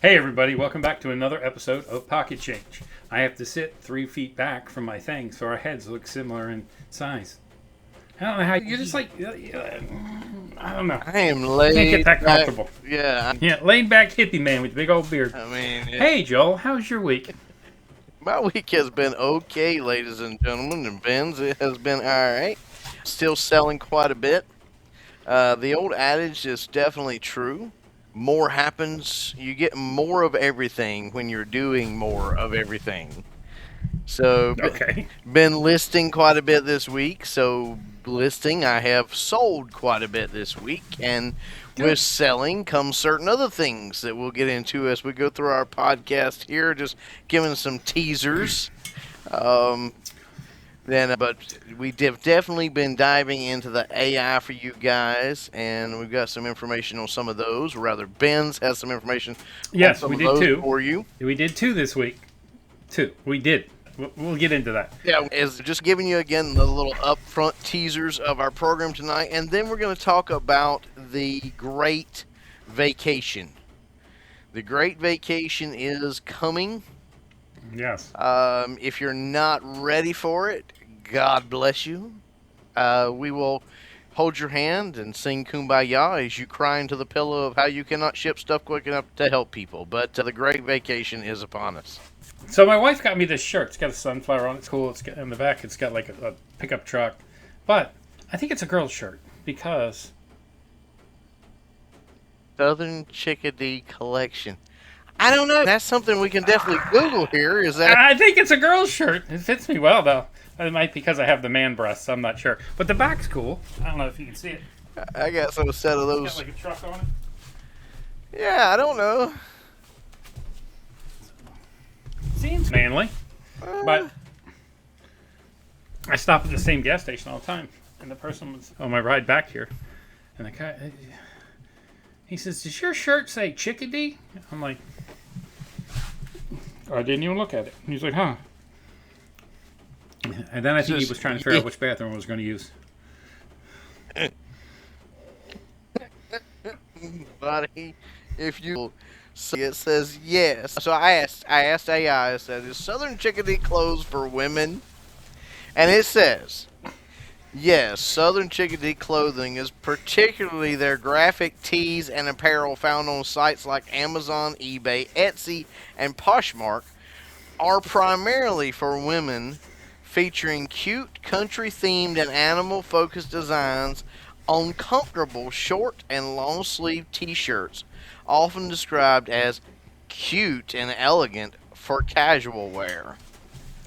Hey everybody, welcome back to another episode of Pocket Change. I have to sit 3 feet back from my thing so our heads look similar in size. I don't know how you're just like, I don't know. I am Can't get laid that back. comfortable. Yeah, Yeah, laid back hippie man with the big old beard. I mean, Hey Joel, how's your week? my week has been okay, ladies and gentlemen, and Ben's. It has been all right. Still selling quite a bit. The old adage is definitely true. More happens. You get more of everything when you're doing more of everything. So, Okay. been listing quite a bit this week. So, listing, I have sold quite a bit this week. And Good. with selling comes certain other things that we'll get into as we go through our podcast here. Just giving some teasers. But we've definitely been diving into the AI for you guys, and we've got some information on some of those. Or rather, Ben's has some information Yes, on some we of did those two. for you. We did two this week. Two. We did. We'll get into that. Yeah, is just giving you again the little upfront teasers of our program tonight, and then we're going to talk about the Great Vacation. The Great Vacation is coming. Yes. If you're not ready for it, God bless you. We will hold your hand and sing Kumbaya as you cry into the pillow of how you cannot ship stuff quick enough to help people. But the Great Vacation is upon us. So my wife got me this shirt. It's got a sunflower on it. It's cool. It's got, in the back, it's got like a pickup truck. But I think it's a girl's shirt because... Southern Chickadee Collection. I don't know. That's something we can definitely Google here. Is that? I think it's a girl's shirt. It fits me well, though. It might be because I have the man breasts. I'm not sure. But the back's cool. I don't know if you can see it. I got some set of It's those. got like a truck on it. Yeah, I don't know. Seems manly. But I stop at the same gas station all the time. And the person was on my ride back here. And the guy, he says, does your shirt say Chickadee? I'm like, I didn't even look at it. And he's like, huh. And then I think he was trying to figure out which bathroom I was going to use. Buddy, if you see it says yes. So I asked AI, I said, is Southern Chickadee clothes for women? And it says, yes, Southern Chickadee clothing is particularly their graphic tees and apparel found on sites like Amazon, eBay, Etsy, and Poshmark are primarily for women, featuring cute, country-themed and animal-focused designs on comfortable short and long-sleeve t-shirts, often described as cute and elegant for casual wear.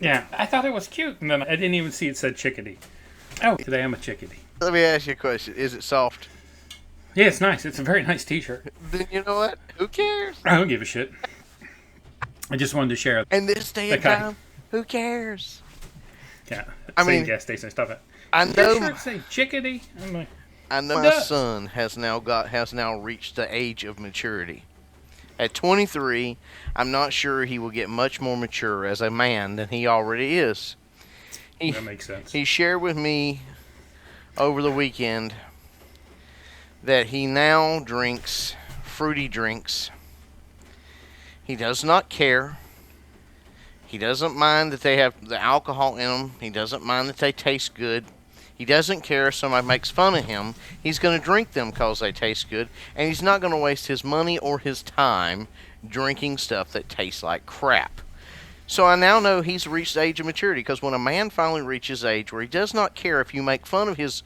Yeah, I thought it was cute. And then I didn't even see it said Chickadee. Oh, today I'm a Chickadee. Let me ask you a question. Is it soft? Yeah, it's nice. It's a very nice t-shirt. Then you know what? Who cares? I don't give a shit. I just wanted to share. And this day and Okay. time, who cares? Yeah, I same mean, gas station stuff. I Your know, shirt say Chickadee? I'm like, I know It my does. son has now reached the age of maturity. At 23, I'm not sure he will get much more mature as a man than he already is. that makes sense. He shared with me over the weekend that he now drinks fruity drinks. He does not care. He doesn't mind that they have the alcohol in them. He doesn't mind that they taste good. He doesn't care if somebody makes fun of him. He's going to drink them because they taste good. And he's not going to waste his money or his time drinking stuff that tastes like crap. So I now know he's reached the age of maturity, because when a man finally reaches age where he does not care if you make fun of his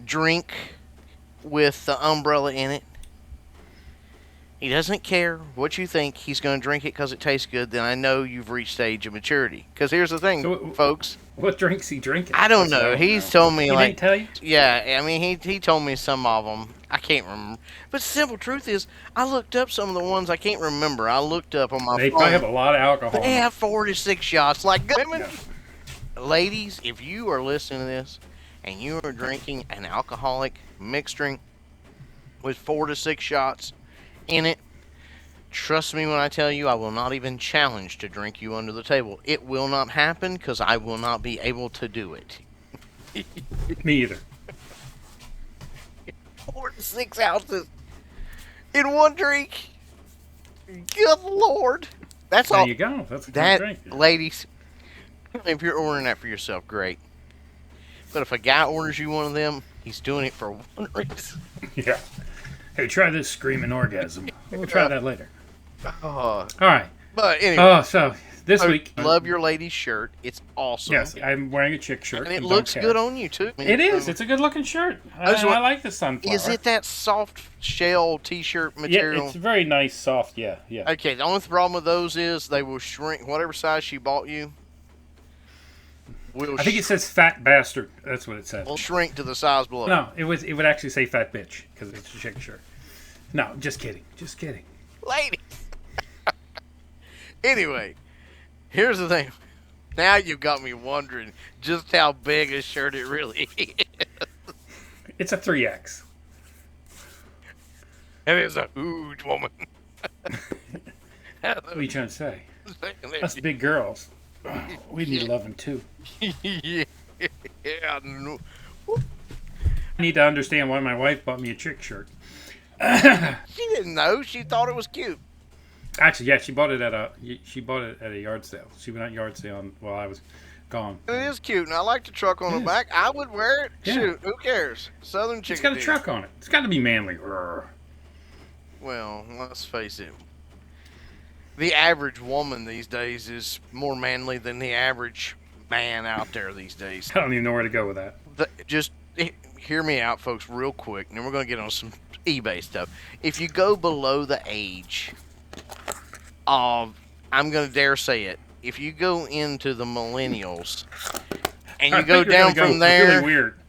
drink with the umbrella in it, he doesn't care what you think, he's going to drink it because it tastes good, then I know you've reached the age of maturity. Because here's the thing, So, folks. What drinks he drinking? I don't know. He's told me, He like, didn't tell you? yeah, I mean, he told me some of them. I can't remember. But the simple truth is, I looked up some of the ones I can't remember. I looked up on my They phone. probably have a lot of alcohol. But they have 4 to 6 shots. Like, women, Yeah. ladies, if you are listening to this and you are drinking an alcoholic mixed drink with 4 to 6 shots in it, trust me when I tell you, I will not even challenge to drink you under the table. It will not happen because I will not be able to do it. Me either. 4 to 6 ounces in one drink. Good Lord. That's There all. you go. That's a good That, drink. ladies, if you're ordering that for yourself, great. But if a guy orders you one of them, he's doing it for one reason. Yeah. Hey, try this screaming orgasm. We'll try that later. Oh, All right. but anyway, Oh, so this I week, love your lady's shirt. It's awesome. yes, I'm wearing a chick shirt. And it don't looks care. good on you, too. I mean, It is. It's a good looking shirt. I like the sunflower. Is it that soft shell t-shirt Yeah, material? it's very nice, soft. Yeah, yeah. Okay, the only problem with those is they will shrink. Whatever size she bought you will I think it says fat bastard. That's what it says. will shrink to the size below. No, it would actually say fat bitch because it's a chick shirt. No, just kidding. Just kidding. Lady. Anyway, here's the thing. Now you've got me wondering just how big a shirt it really is. It's a 3X. It is a huge woman. What are you trying to say? Us big girls, we need loving too. Yeah, no. I need to understand why my wife bought me a chick shirt. She didn't know. She thought it was cute. Actually, yeah, she bought it at a yard sale. She went out yard sale while I was gone. It is cute, and I like the truck on the Yes. back. I would wear it. Yeah. Shoot, who cares? Southern chicken. It's got a deal. truck on it. It's got to be manly. Rrr. Well, let's face it. The average woman these days is more manly than the average man out there these days. I don't even know where to go with that. Just hear me out, folks, real quick, and then we're going to get on some eBay stuff. If you go below the age of, I'm going to dare say it, if you go into the millennials and I you go think you're down gonna from there, really weird.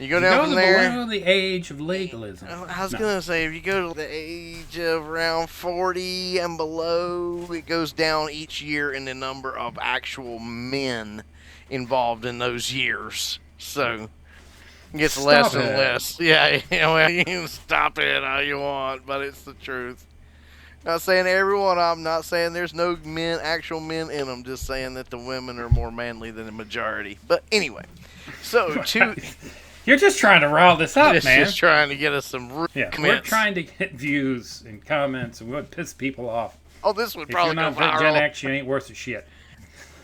you go down from there. Below the age of legalism. I was No. going to say, if you go to the age of around 40 and below, it goes down each year in the number of actual men involved in those years. So it gets less Stop and it. less. Yeah, well, you can stop it how you want, but it's the truth. Not saying everyone, I'm not saying there's no men, actual men in them, just saying that the women are more manly than the majority. But anyway, so You're just trying to rile this up, it's man. just trying to get us some Yeah, we're comments. trying to get views and comments, and we would piss people off. Oh, this would If probably you're go not Gen viral. X, you ain't worth a shit.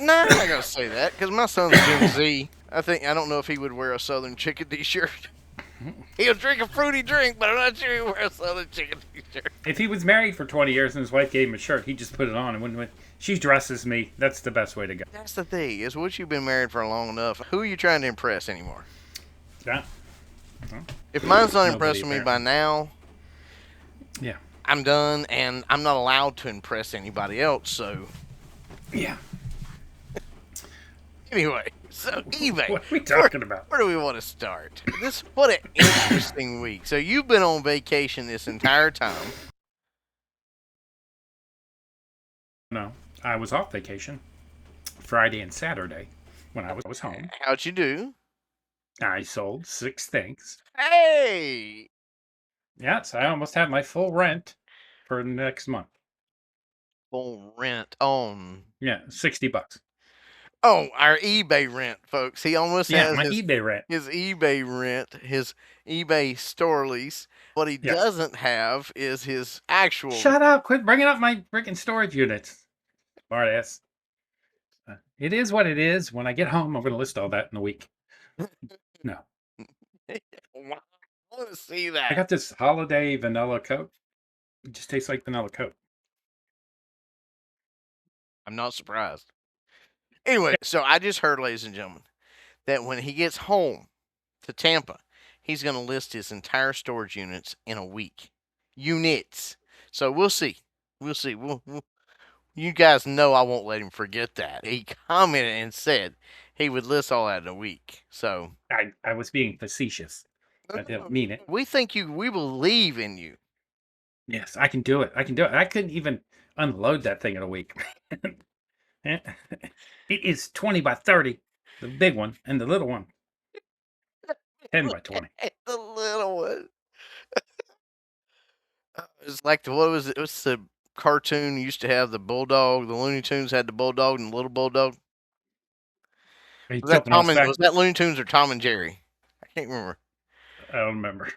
No, I'm not gonna say that because my son's Gen Z. I don't know if he would wear a Southern Chicken T-shirt. He'll drink a fruity drink, but I'm not sure he'll wear a Southern Chicken T-shirt. If he was married for 20 years and his wife gave him a shirt, he'd just put it on and wouldn't. She dresses me. That's the best way to go. That's the thing. Is once you've been married for long enough, who are you trying to impress anymore? Yeah. If mine's not Nobody, impressing me by apparently. now, Yeah. I'm done, and I'm not allowed to impress anybody else. So Yeah. anyway, so eBay. What are we talking about? Where do we want to start? What an interesting week. So you've been on vacation this entire time. No, I was off vacation Friday and Saturday when I was home. How'd you do? I sold 6 things. Hey, Yes, I almost have my full rent for next month. full rent on. Yeah, $60. Oh, our eBay rent, folks. He almost Yeah, has my his, eBay rent. his eBay rent, his eBay store lease. What he Yes. doesn't have is his actual. Shut up! Quit bringing up my freaking storage units. Smart ass. It is what it is. When I get home, I'm going to list all that in a week. No. Wow, I want to see I that. got this holiday vanilla Coke. It just tastes like vanilla Coke. I'm not surprised. Anyway, so I just heard, ladies and gentlemen, that when he gets home to Tampa, he's going to list his entire storage units in a week. Units. So we'll see. We'll see. You guys know I won't let him forget that. He commented and said he would list all that in a week. So I was being facetious. I didn't mean it. we think you. We believe in you. Yes, I can do it. I can do it. I couldn't even unload that thing in a week. It is 20 by 30, the big one, and the little one, 10 by 20. The little one. It's like what was it? It was the cartoon used to have the bulldog. The Looney Tunes had the bulldog and the little bulldog. Are you Was that tilting us back? Was that Looney Tunes or Tom and Jerry? I can't remember. I don't remember.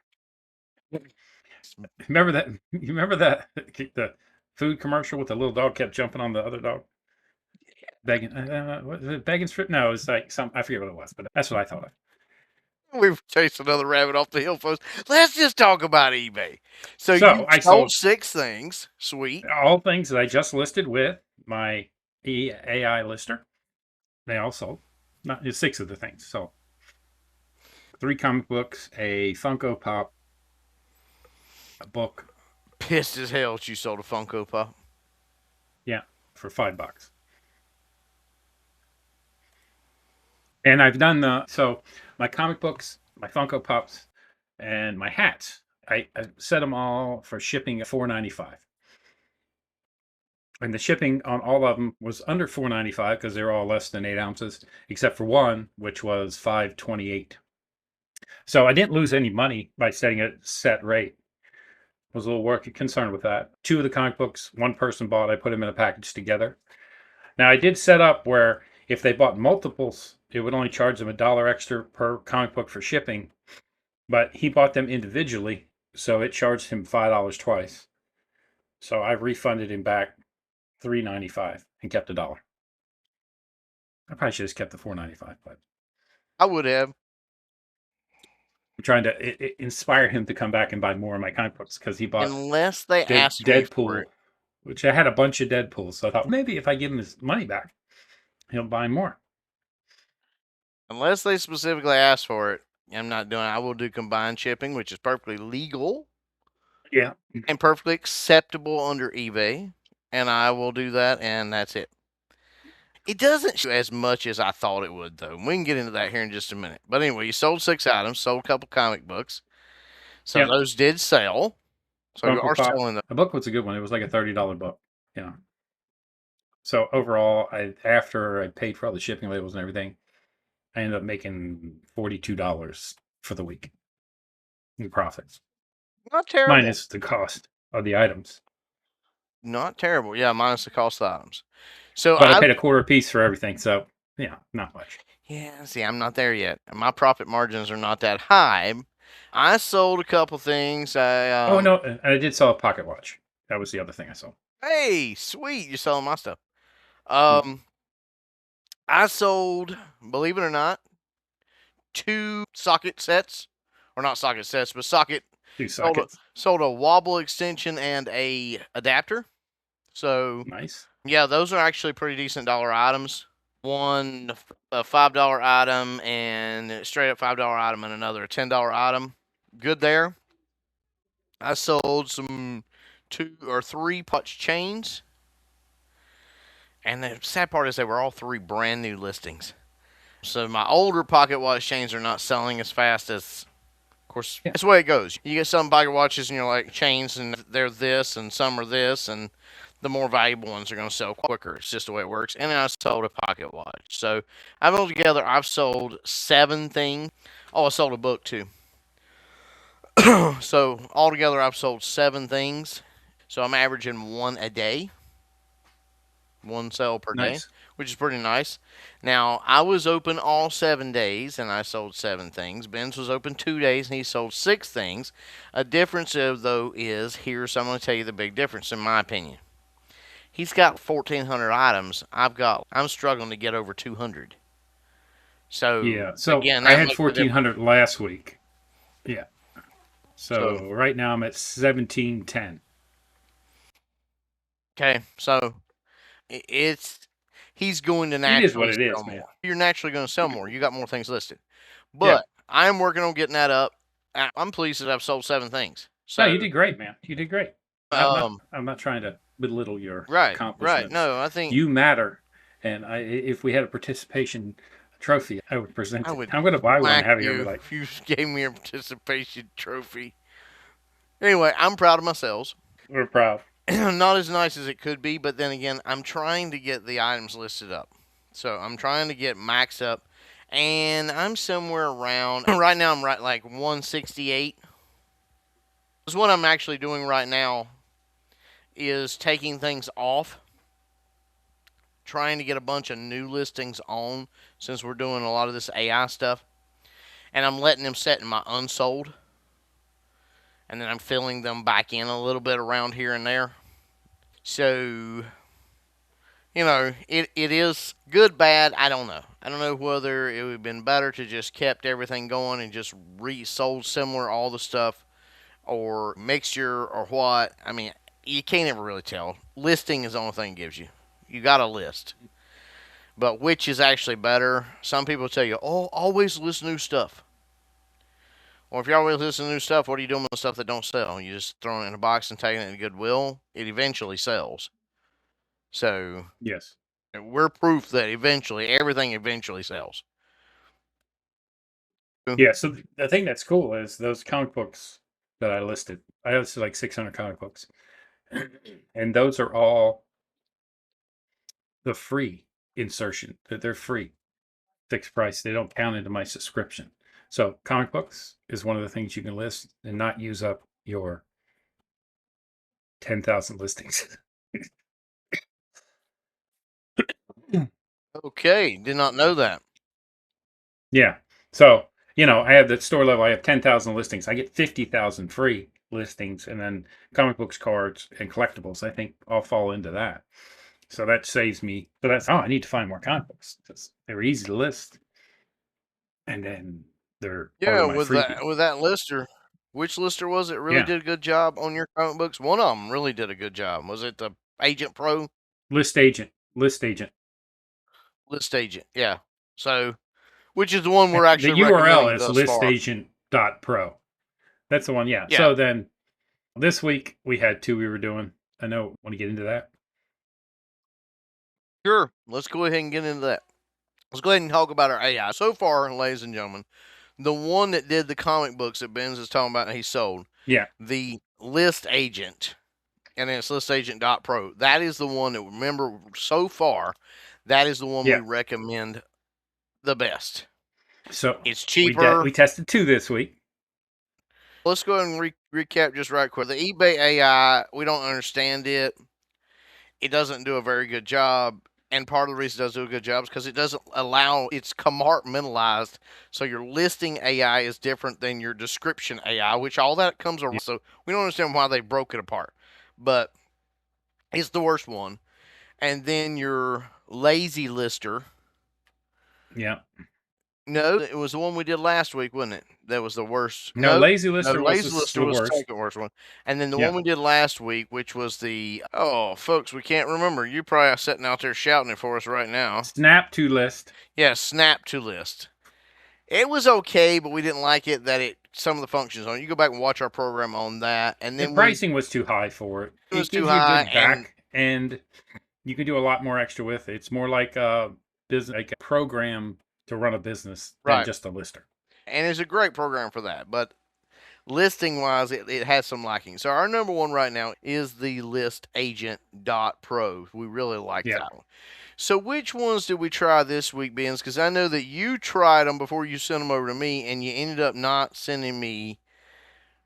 Remember that? You remember that the food commercial with the little dog kept jumping on the other dog? Begging, what, begging strip? No, it was like some, I forget what it was, but that's what I thought of. We've chased another rabbit off the hill, folks. Let's just talk about eBay. So you So I sold sold 6 things. Sweet. all things that I just listed with my AI lister. They all sold. Not 6 of the things. So 3 comic books, a Funko Pop, a book. Pissed as hell that you sold a Funko Pop. Yeah, for $5. And I've done so my comic books, my Funko Pops, and my hats. I set them all for shipping at $4.95. And the shipping on all of them was under $4.95 because they're all less than 8 ounces, except for one, which was $5.28. So I didn't lose any money by setting a set rate. I was a little concerned with that. 2 of the comic books, one person bought. I put them in a package together. Now I did set up where if they bought multiples, it would only charge them $1 extra per comic book for shipping. But he bought them individually, so it charged him $5 twice. So I refunded him back $3.95 and kept $1. I probably should have kept the $4.95, but I would have. I'm trying to inspire him to come back and buy more of my comic books because he bought Unless they asked me for Deadpool, it. which I had a bunch of Deadpools. So I thought maybe if I give him his money back, he'll buy more. Unless they specifically ask for it. I'm not doing it. I will do combined shipping, which is perfectly legal Yeah. and perfectly acceptable under eBay. And I will do that, and that's it. It doesn't show as much as I thought it would, though. We can get into that here in just a minute. But anyway, you sold 6 items, sold a couple comic books. So Yeah. those did sell. So you Funko are Pop. selling them. The book was a good one. It was like a $30 book. Yeah. So overall, after I paid for all the shipping labels and everything, I ended up making $42 for the week in profits, Not terrible. minus the cost of the items. Not terrible. Yeah, minus the cost of the items. So But I paid a quarter a piece for everything, so yeah, not much. Yeah, see, I'm not there yet. My profit margins are not that high. I sold a couple things. Oh no, and I did sell a pocket watch. That was the other thing I sold. Hey, sweet, you're selling my stuff. Mm. I sold, believe it or not, 2 socket sets, or not socket sets, but socket. 2 sockets. Sold a wobble extension and a adapter. So Nice. yeah, those are actually pretty decent dollar items. One a $5 item and straight up $5 item, and another a $10 item. Good there. I sold some 2 or 3 punch chains. And the sad part is they were all 3 brand new listings. So my older pocket watch chains are not selling as fast as, of course, that's the way it goes. You get some pocket watches and you're like chains and they're this and some are this, and the more valuable ones are going to sell quicker. It's just the way it works. And then I sold a pocket watch. So altogether, I've sold 7 things. Oh, I sold a book too. So altogether, I've sold 7 things. So I'm averaging 1 a day. 1 sale per day, which is pretty nice. Now, I was open all 7 days, and I sold 7 things. Ben's was open 2 days, and he sold 6 things. A difference, though, is I'm going to tell you the big difference, in my opinion. He's got 1,400 items. I'm struggling to get over 200. So yeah, so again, I had 1,400 last week. Yeah. So right now I'm at 1,710. Okay, so he's going to naturally. It is what it is, man. You're naturally going to sell more. You got more things listed, but I'm working on getting that up. I'm pleased that I've sold 7 things. So no, you did great, man. You did great. I'm not trying to belittle your accomplishments. Right. No, I think you matter, and if we had a participation trophy, I would present it. I'm going to buy one and have you like. If you gave me a participation trophy. Anyway, I'm proud of myself. We're proud. Not as nice as it could be, but then again, I'm trying to get the items listed up. So I'm trying to get max up, and I'm somewhere around, right now I'm right like 168. Because what I'm actually doing right now is taking things off, trying to get a bunch of new listings on, since we're doing a lot of this AI stuff, and I'm letting them set in my unsold, and then I'm filling them back in a little bit around here and there. So, it is good, bad. I don't know. I don't know whether it would have been better to just kept everything going and just resold similar all the stuff, or mixture, or what. I mean, you can't ever really tell. Listing is the only thing it gives you. You got a list. But which is actually better? Some people tell you, oh, always list new stuff. Well, if you're always listening to new stuff, what are you doing with stuff that don't sell? You just throwing it in a box and taking it to Goodwill. It eventually sells. So Yes. we're proof that eventually everything eventually sells. Yeah. So the thing that's cool is those comic books that I listed. I listed like 600 comic books, and those are all the free insertion. They're free, fixed price. They don't count into my subscription. So comic books is one of the things you can list and not use up your 10,000 listings. Okay, did not know that. Yeah. So, I have the store level, I have 10,000 listings. I get 50,000 free listings, and then comic books, cards, and collectibles, I think all fall into that. So that saves me. So I need to find more comic books because they're easy to list. And then they're part Yeah, of my with freebie. that lister, which lister was it? Really Yeah. did a good job on your comic books. One of them really did a good job. Was it the Agent Pro List agent. List agent. list agent? Yeah. So, which is the one And we're the actually URL recommending is thus far. listagent.pro. That's the one. Yeah. Yeah. So then this week we had two we were doing. I know. Want to get into that? Sure. Let's go ahead and get into that. Let's go ahead and talk about our AI. So far, ladies and gentlemen, the one that did the comic books that Ben's is talking about and he sold, Yeah. the list agent, and then it's listagent.pro. That is the one that, remember, so far, that is the one we Yeah. recommend the best. So It's we cheaper. we tested two this week. Let's go ahead and recap just right quick. The eBay AI, we don't understand it. It doesn't do a very good job. And part of the reason it does do a good job is because it doesn't allow, it's compartmentalized. So your listing AI is different than your description AI, which all that comes around. Yeah. So we don't understand why they broke it apart. But it's the worst one. And then your lazy lister. Yeah. No, it was the one we did last week, wasn't it? That was the worst. No, No, Lazy no, Lister was lazy lister the was the worst. second worst one. And then the one Yeah. we did last week, which was the, oh, folks, we can't remember. You probably are sitting out there shouting it for us right now. Snap to list. Yeah, snap to list. It was okay, but we didn't like it that some of the functions on it. You go back and watch our program on that, and The then pricing was too high for it. it was It too gives you a high, good and back end. You can do a lot more extra with it. It's more like a business, like a program to run a business than right, just a lister. and it's a great program for that. But listing wise, it has some lacking. So our number one right now is the list agent pro. We really like Yeah. that one. So which ones did we try this week, Benz? Because I know that you tried them before you sent them over to me, and you ended up not sending me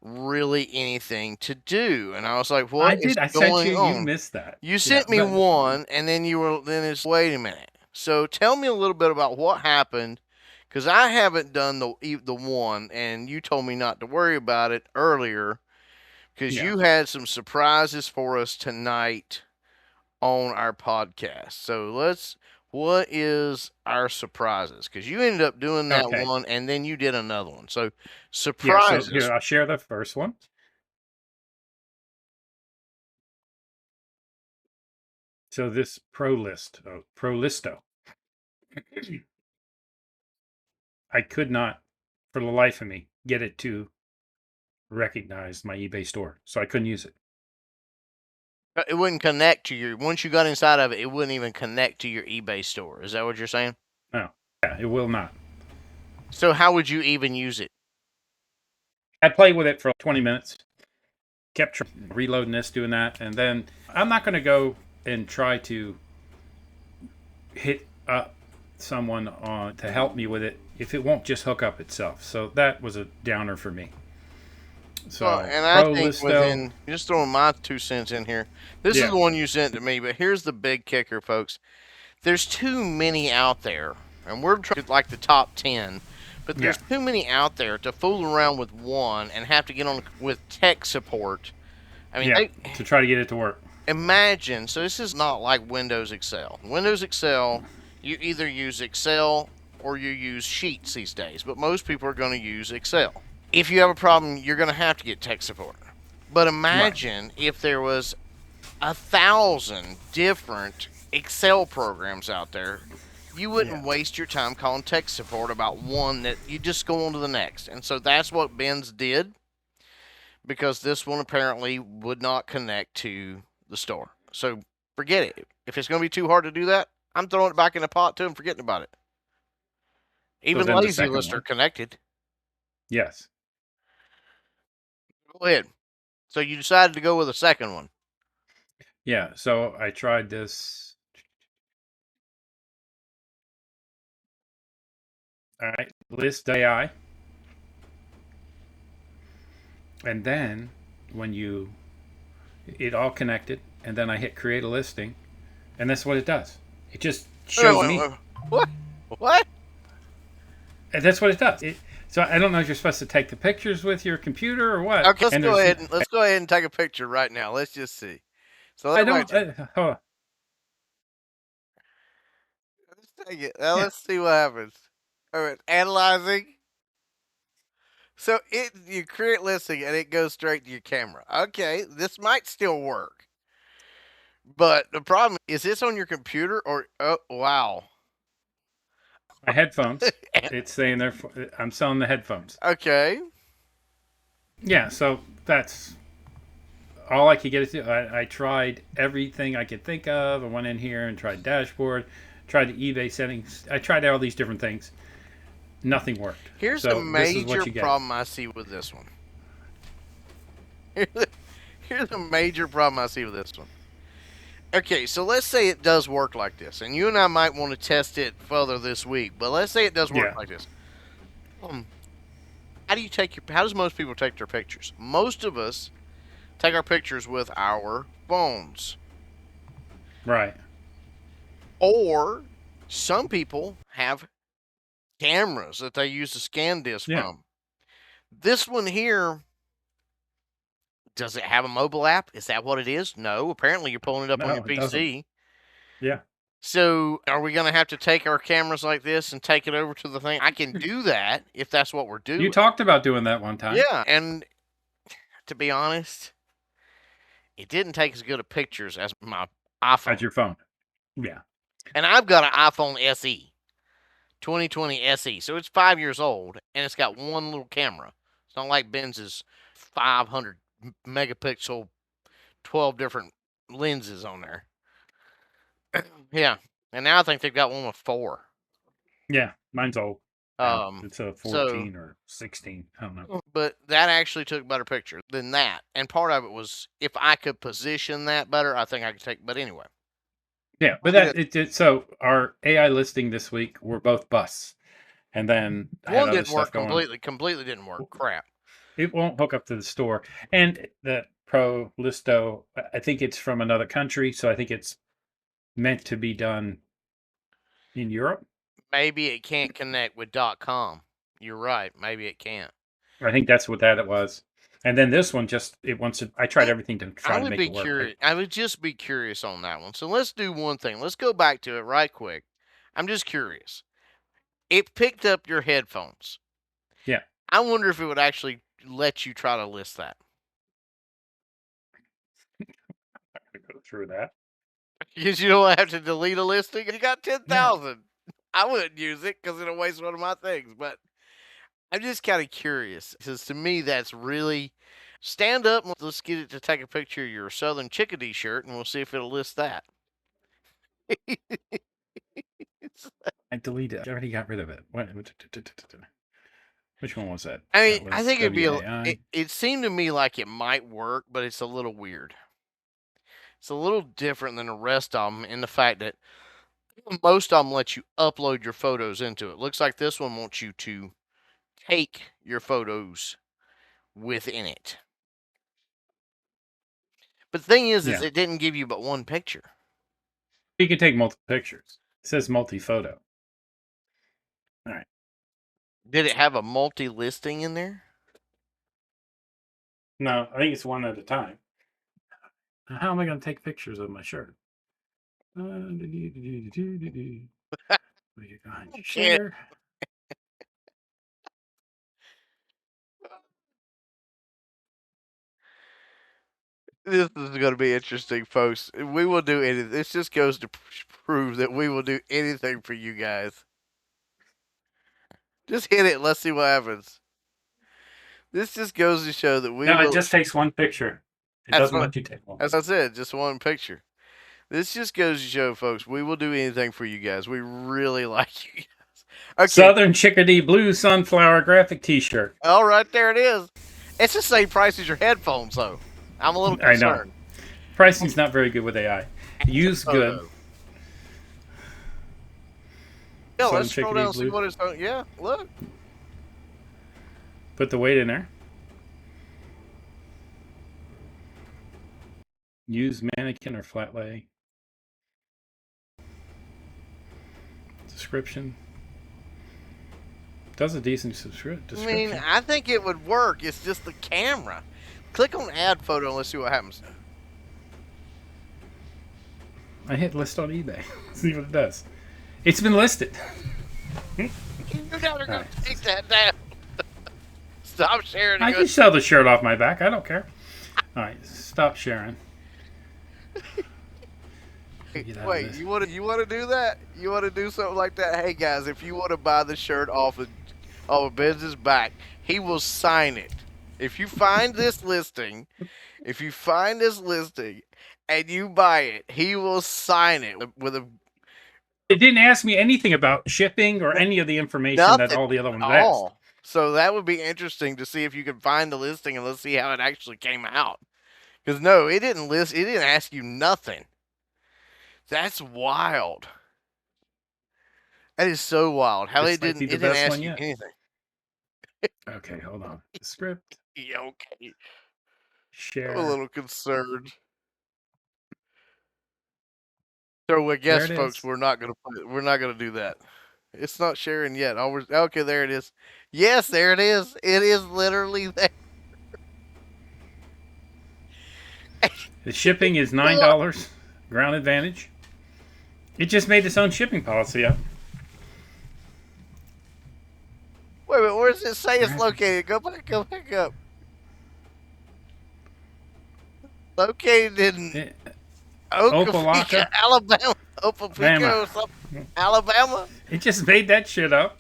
really anything to do. And I was like, I what is did. I sent going you. You on? missed that. You Yeah. sent me But one, and then it's, wait a minute. So tell me a little bit about what happened, because I haven't done the one, and you told me not to worry about it earlier, because yeah. you had some surprises for us tonight on our podcast. So what is our surprises? Because you ended up doing that Okay. one, and then you did another one. So Yeah. So surprises. here, I'll share the first one. So this Pro Listo, I could not, for the life of me, get it to recognize my eBay store, so I couldn't use it. It wouldn't connect to your, once you got inside of it, it wouldn't even connect to your eBay store. Is that what you're saying? No. Yeah, it will not. So how would you even use it? I played with it for 20 minutes, kept reloading this, doing that, and then I'm not going to go and try to hit up someone on to help me with it if it won't just hook up itself. So that was a downer for me. Well, So and I Pro think Listo, just throwing my 2 cents in here, this is yeah, the one you sent to me, but here's the big kicker, folks. There's too many out there, and we're trying to like the top 10, but yeah, there's too many out there to fool around with one and have to get on with tech support. I mean, yeah, to try to get it to work. imagine, so this is not like Windows Excel. Windows Excel, you either use Excel or you use Sheets these days, but most people are going to use Excel. If you have a problem, you're going to have to get tech support. But Right. imagine if there was 1,000 different Excel programs out there. You Yeah. wouldn't waste your time calling tech support about one that you just go on to the next. And so that's what Ben's did, because this one apparently would not connect to the store. So forget it. If it's going to be too hard to do that, I'm throwing it back in the pot too and forgetting about it. So Even then the Lazy second List are one. connected. Yes. Go ahead. So you decided to go with a second one. Yeah. So I tried this. All right. List AI. And then when it all connected, and then I hit create a listing, and that's what it does. It just shows me. What? What? And that's what it does. So I don't know if you're supposed to take the pictures with your computer or what. Okay, let's And go there's, ahead and take a picture right now. Let's just see. So I let's don't. wait. Hold on. Let's take it. Now Yeah, let's see what happens. All right, analyzing. So you create listing and it goes straight to your camera. Okay, this might still work. But the problem is this on your computer or oh wow. my headphones. It's saying there. I'm selling the headphones. Okay. Yeah, so that's all I could get it to. I tried everything I could think of. I went in here and tried dashboard, tried the eBay settings. I tried all these different things. Nothing worked. Here's the So this is major what you get. problem I see with this one. Here's the major problem I see with this one. Okay, so let's say it does work like this, and you and I might want to test it further this week. But let's say it does work Yeah, like this. How do you take your? How does most people take their pictures? Most of us take our pictures with our phones, right. or some people have cameras that they use to scan this Yeah, from. This one here, does it have a mobile app? Is that what it is? No. Apparently, you're pulling it up on your no, it doesn't. PC. Yeah, So, are we going to have to take our cameras like this and take it over to the thing? I can do that if that's what we're you doing. talked about doing that one time. Yeah, and to be honest, it didn't take as good of pictures as my iPhone. At your phone. Yeah, And I've got an iPhone SE, 2020 SE. So it's 5 years old and it's got one little camera. It's not like Benz's 500 megapixel, 12 different lenses on there. Yeah. And now I think they've got one with four. yeah. Mine's old. Now it's a So, 14 or 16. I don't know. but that actually took better picture than that. And part of it was if I could position that better, I think I could take. But anyway, Yeah, but look at so our AI listing this week were both busts, and then I had one other didn't stuff work going. completely. Completely didn't work. Crap. It won't hook up to the store, and the Pro Listo, I think it's from another country, so I think it's meant to be done in Europe. Maybe it can't connect with .com. You're right. Maybe it can't. I think that's what that it was. And then this one just it wants to. I tried everything to I try to would make be it work. curious. I would just be curious on that one. So let's do one thing. Let's go back to it right quick. I'm just curious. It picked up your headphones. Yeah, I wonder if it would actually let you try to list that. I'm gonna go through that. Because you don't have to delete a listing. You got Yeah, 10,000. I wouldn't use it because it'll waste one of my things. But I'm just kind of curious because to me, that's really stand up and let's get it to take a picture of your Southern Chickadee shirt and we'll see if it'll list that. I deleted. I already got rid of it. Which one was that? I That mean, I was think it'd be WAI. it seemed to me like it might work, but it's a little weird. It's a little different than the rest of them in the fact that most of them let you upload your photos into it. Looks like this one wants you to take your photos within it. But the thing is Yeah, it didn't give you but one picture. you can take multiple pictures. It says multi-photo. All right. Did it have a multi-listing in there? No, I think it's one at a time. How am I going to take pictures of my shirt? Will you go ahead and Can't. share? This is going to be interesting, folks. We will do anything. This just goes to prove that we will do anything for you guys. Just hit it. Let's see what happens. This just goes to show that we No, it will. just takes one picture. It That's doesn't what. let you take one. That's it. Just one picture. This just goes to show, folks, we will do anything for you guys. We really like you guys. Okay. Southern Chickadee Blue Sunflower graphic T-shirt. Oh, right there it is. It's the same price as your headphones, though. I'm a little I know. concerned. Pricing's not very good with AI. Use good. Yeah, Southern let's scroll Chickadee down and see Blue. what it's. Yeah, look. Put the weight in there. Use mannequin or flat lay. Description. Does a decent description. I mean, I think it would work. It's just the camera. Click on add photo and let's see what happens. I hit list on eBay. See what it does. It's been listed. You're never going to take that down. Stop sharing. I can sell the shirt off my back. I don't care. All right, stop sharing. Wait, you want to do that? You want to do something like that? Hey guys, if you want to buy the shirt off of Ben's back, he will sign it. If you find this listing, and you buy it, he will sign it with a. It didn't ask me anything about shipping or any of the information that all the other ones asked. So that would be interesting to see if you could find the listing and let's see how it actually came out. Because no, it didn't list. It didn't ask you nothing. That's wild. That is so wild. How it didn't ask you anything. Okay, hold on. The script. Yeah, okay. Share. I'm a little concerned. So I guess, folks, we're not gonna do that. It's not sharing yet. Okay, there it is. Yes, there it is. It is literally there. The shipping is $9. Ground advantage. It just made its own shipping policy up. Wait a minute, where does it say it's located? Go back up. Located in Opelika, Alabama. Opelika, Alabama. It just made that shit up.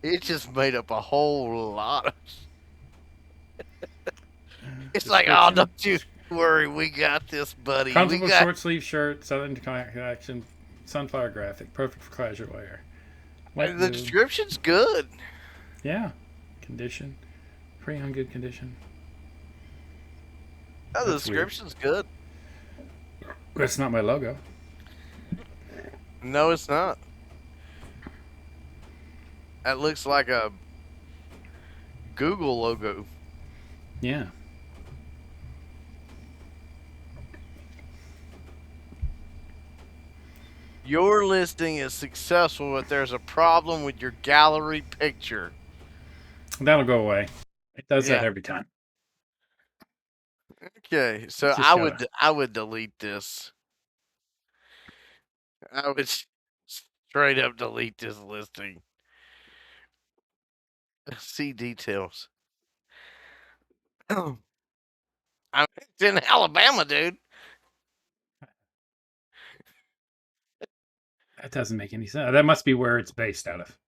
It just made up a whole lot of. It's like, oh, don't you worry, we got this, buddy. Comfortable short sleeve shirt, Southern Collection, sunflower graphic, perfect for casual wear. The description's good. Yeah, condition, pretty on good condition. Oh, the description's good. That's not my logo. No, it's not. That looks like a Google logo. Yeah. Your listing is successful, but there's a problem with your gallery picture. That'll go away. It does that every time. Okay, so I would delete this. I would straight up delete this listing. See details. I'm in Alabama, dude. That doesn't make any sense. That must be where it's based out of.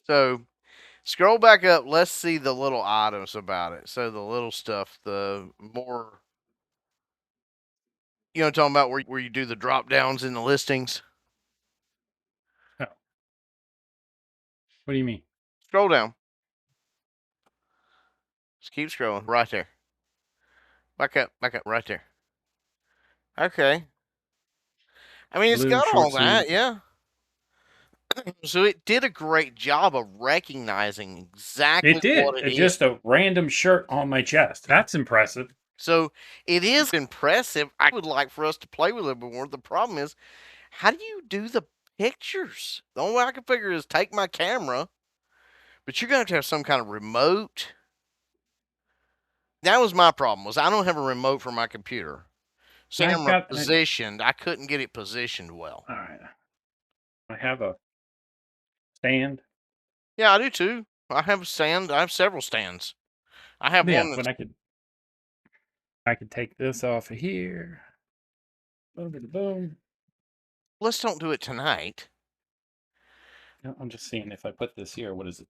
So, scroll back up. Let's see the little items about it. So the little stuff, the more, talking about where you do the drop downs in the listings. Oh. What do you mean? Scroll down. Just keep scrolling. Right there. Back up, right there. Okay. I mean, it's got all that, yeah. So it did a great job of recognizing exactly what it is. It's just a random shirt on my chest. That's impressive. So it is impressive. I would like for us to play with it more. The problem is, how do you do the pictures? The only way I can figure is take my camera But you're going to have some kind of remote. That was my problem. Was I don't have a remote for my computer. I've Camera got. positioned. I couldn't get it positioned well. All right. I have a stand. Yeah, I do too. I have a stand. I have several stands. I have Yeah, one but that's. I could take this off of here. Boom, boom, boom. Let's don't do it tonight. No, I'm just seeing if I put this here, what is it?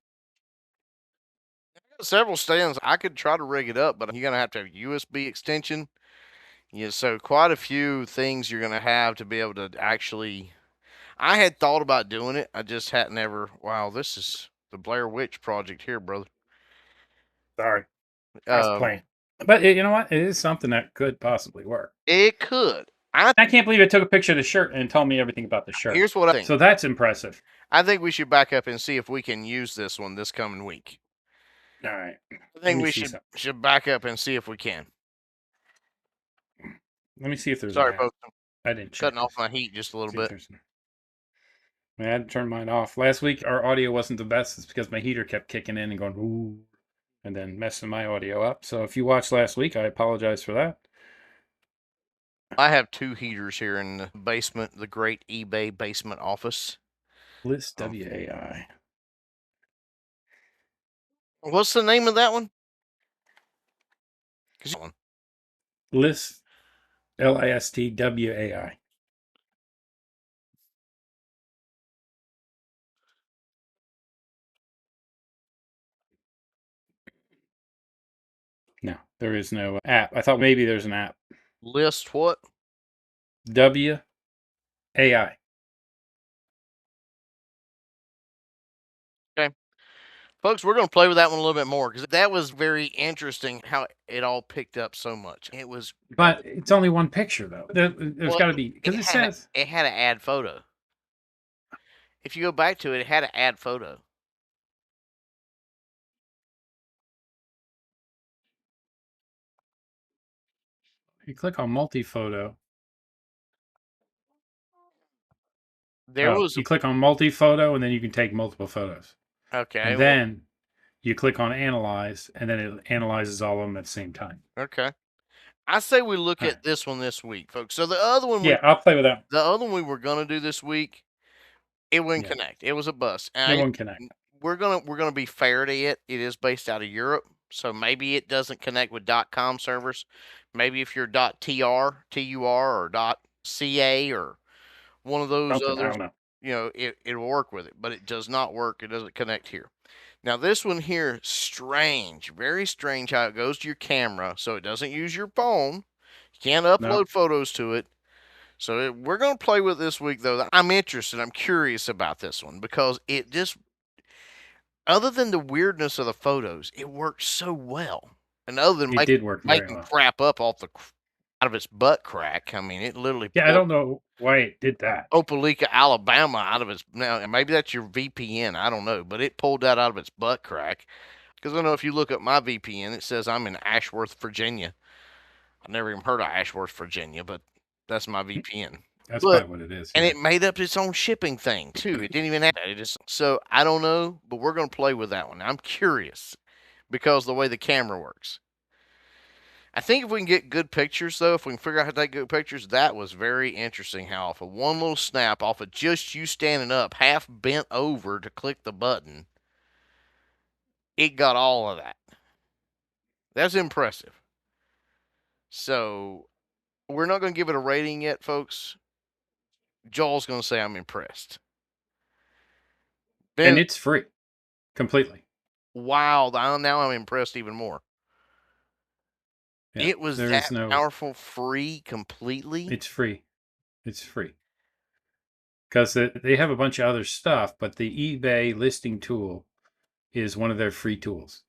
Several stands. I could try to rig it up, but you're gonna have to have a USB extension. Yeah, so quite a few things you're gonna have to be able to actually. I had thought about doing it. I just hadn't ever. Wow, this is the Blair Witch Project here, brother. Sorry, I was Um, playing. But you know what? It is something that could possibly work. it could. I I can't believe it took a picture of the shirt and told me everything about the shirt. Here's what I think. So that's impressive. I think we should back up and see if we can use this one this coming week. All right. I Let think me we see should something. should back up and see if we can. Let me see if there's an Sorry, app. folks. I'm I didn't check cutting off this. my heat just a little See if bit. there's I had to turn mine off. Last week our audio wasn't the best. It's because my heater kept kicking in and going ooh, and then messing my audio up. So if you watched last week, I apologize for that. I have two heaters here in the basement, the great eBay basement office. List WAI. What's the name of that one? List LISTWAI. No, there is no app. I thought maybe there's an app. List what? WAI. Okay. Folks, we're going to play with that one a little bit more because that was very interesting how it all picked up so much. It was, But it's only one picture though. There's well, got to be because it says it had to add photo. If you go back to it, it had to add photo. you click on multi-photo. There was You click on multi-photo and then you can take multiple photos. okay. And then you click on analyze and then it analyzes all of them at the same time. Okay. I say we look All at right. this one this week, folks. So the other one, Yeah, I'll play with that. the other one we were gonna do this week, it wouldn't Yeah, connect. It was a bust. it won't connect. We're gonna be fair to it. It is based out of Europe, so maybe it doesn't connect with .com servers. Maybe if you're .tr, TUR, or .ca, or one of those Something, I others, don't know. it'll work with it, but it does not work. It doesn't connect here. Now this one here, strange, very strange how it goes to your camera, so it doesn't use your phone. You can't No, upload photos to it. So we're going to play with this week, though. I'm interested. I'm curious about this one because it just, other than the weirdness of the photos, it works so well. And other than it did work very making well. crap up off the out of its butt crack, I mean, it literally Yeah, I don't know why it did that. Opelika, Alabama, out of its now. Maybe that's your VPN. I don't know, but it pulled that out of its butt crack. Because I know if you look up my VPN, it says I'm in Ashworth, Virginia. I've never even heard of Ashworth, Virginia, but that's my VPN. That's But probably what it is. and Yeah. it made up its own shipping thing too. It didn't even have that. It just so I don't know, but we're gonna play with that one. I'm curious because the way the camera works. I think if we can get good pictures though, if we can figure out how to take good pictures, that was very interesting how off of one little snap off of just you standing up, half bent over to click the button, it got all of that. That's impressive. So we're not gonna give it a rating yet, folks. Joel's gonna say I'm impressed. And Ben, it's free. Completely. wow, now I'm impressed even more. Yeah. It was There is that no powerful, free, completely. it's free. It's free. Because they have a bunch of other stuff, but the eBay listing tool is one of their free tools.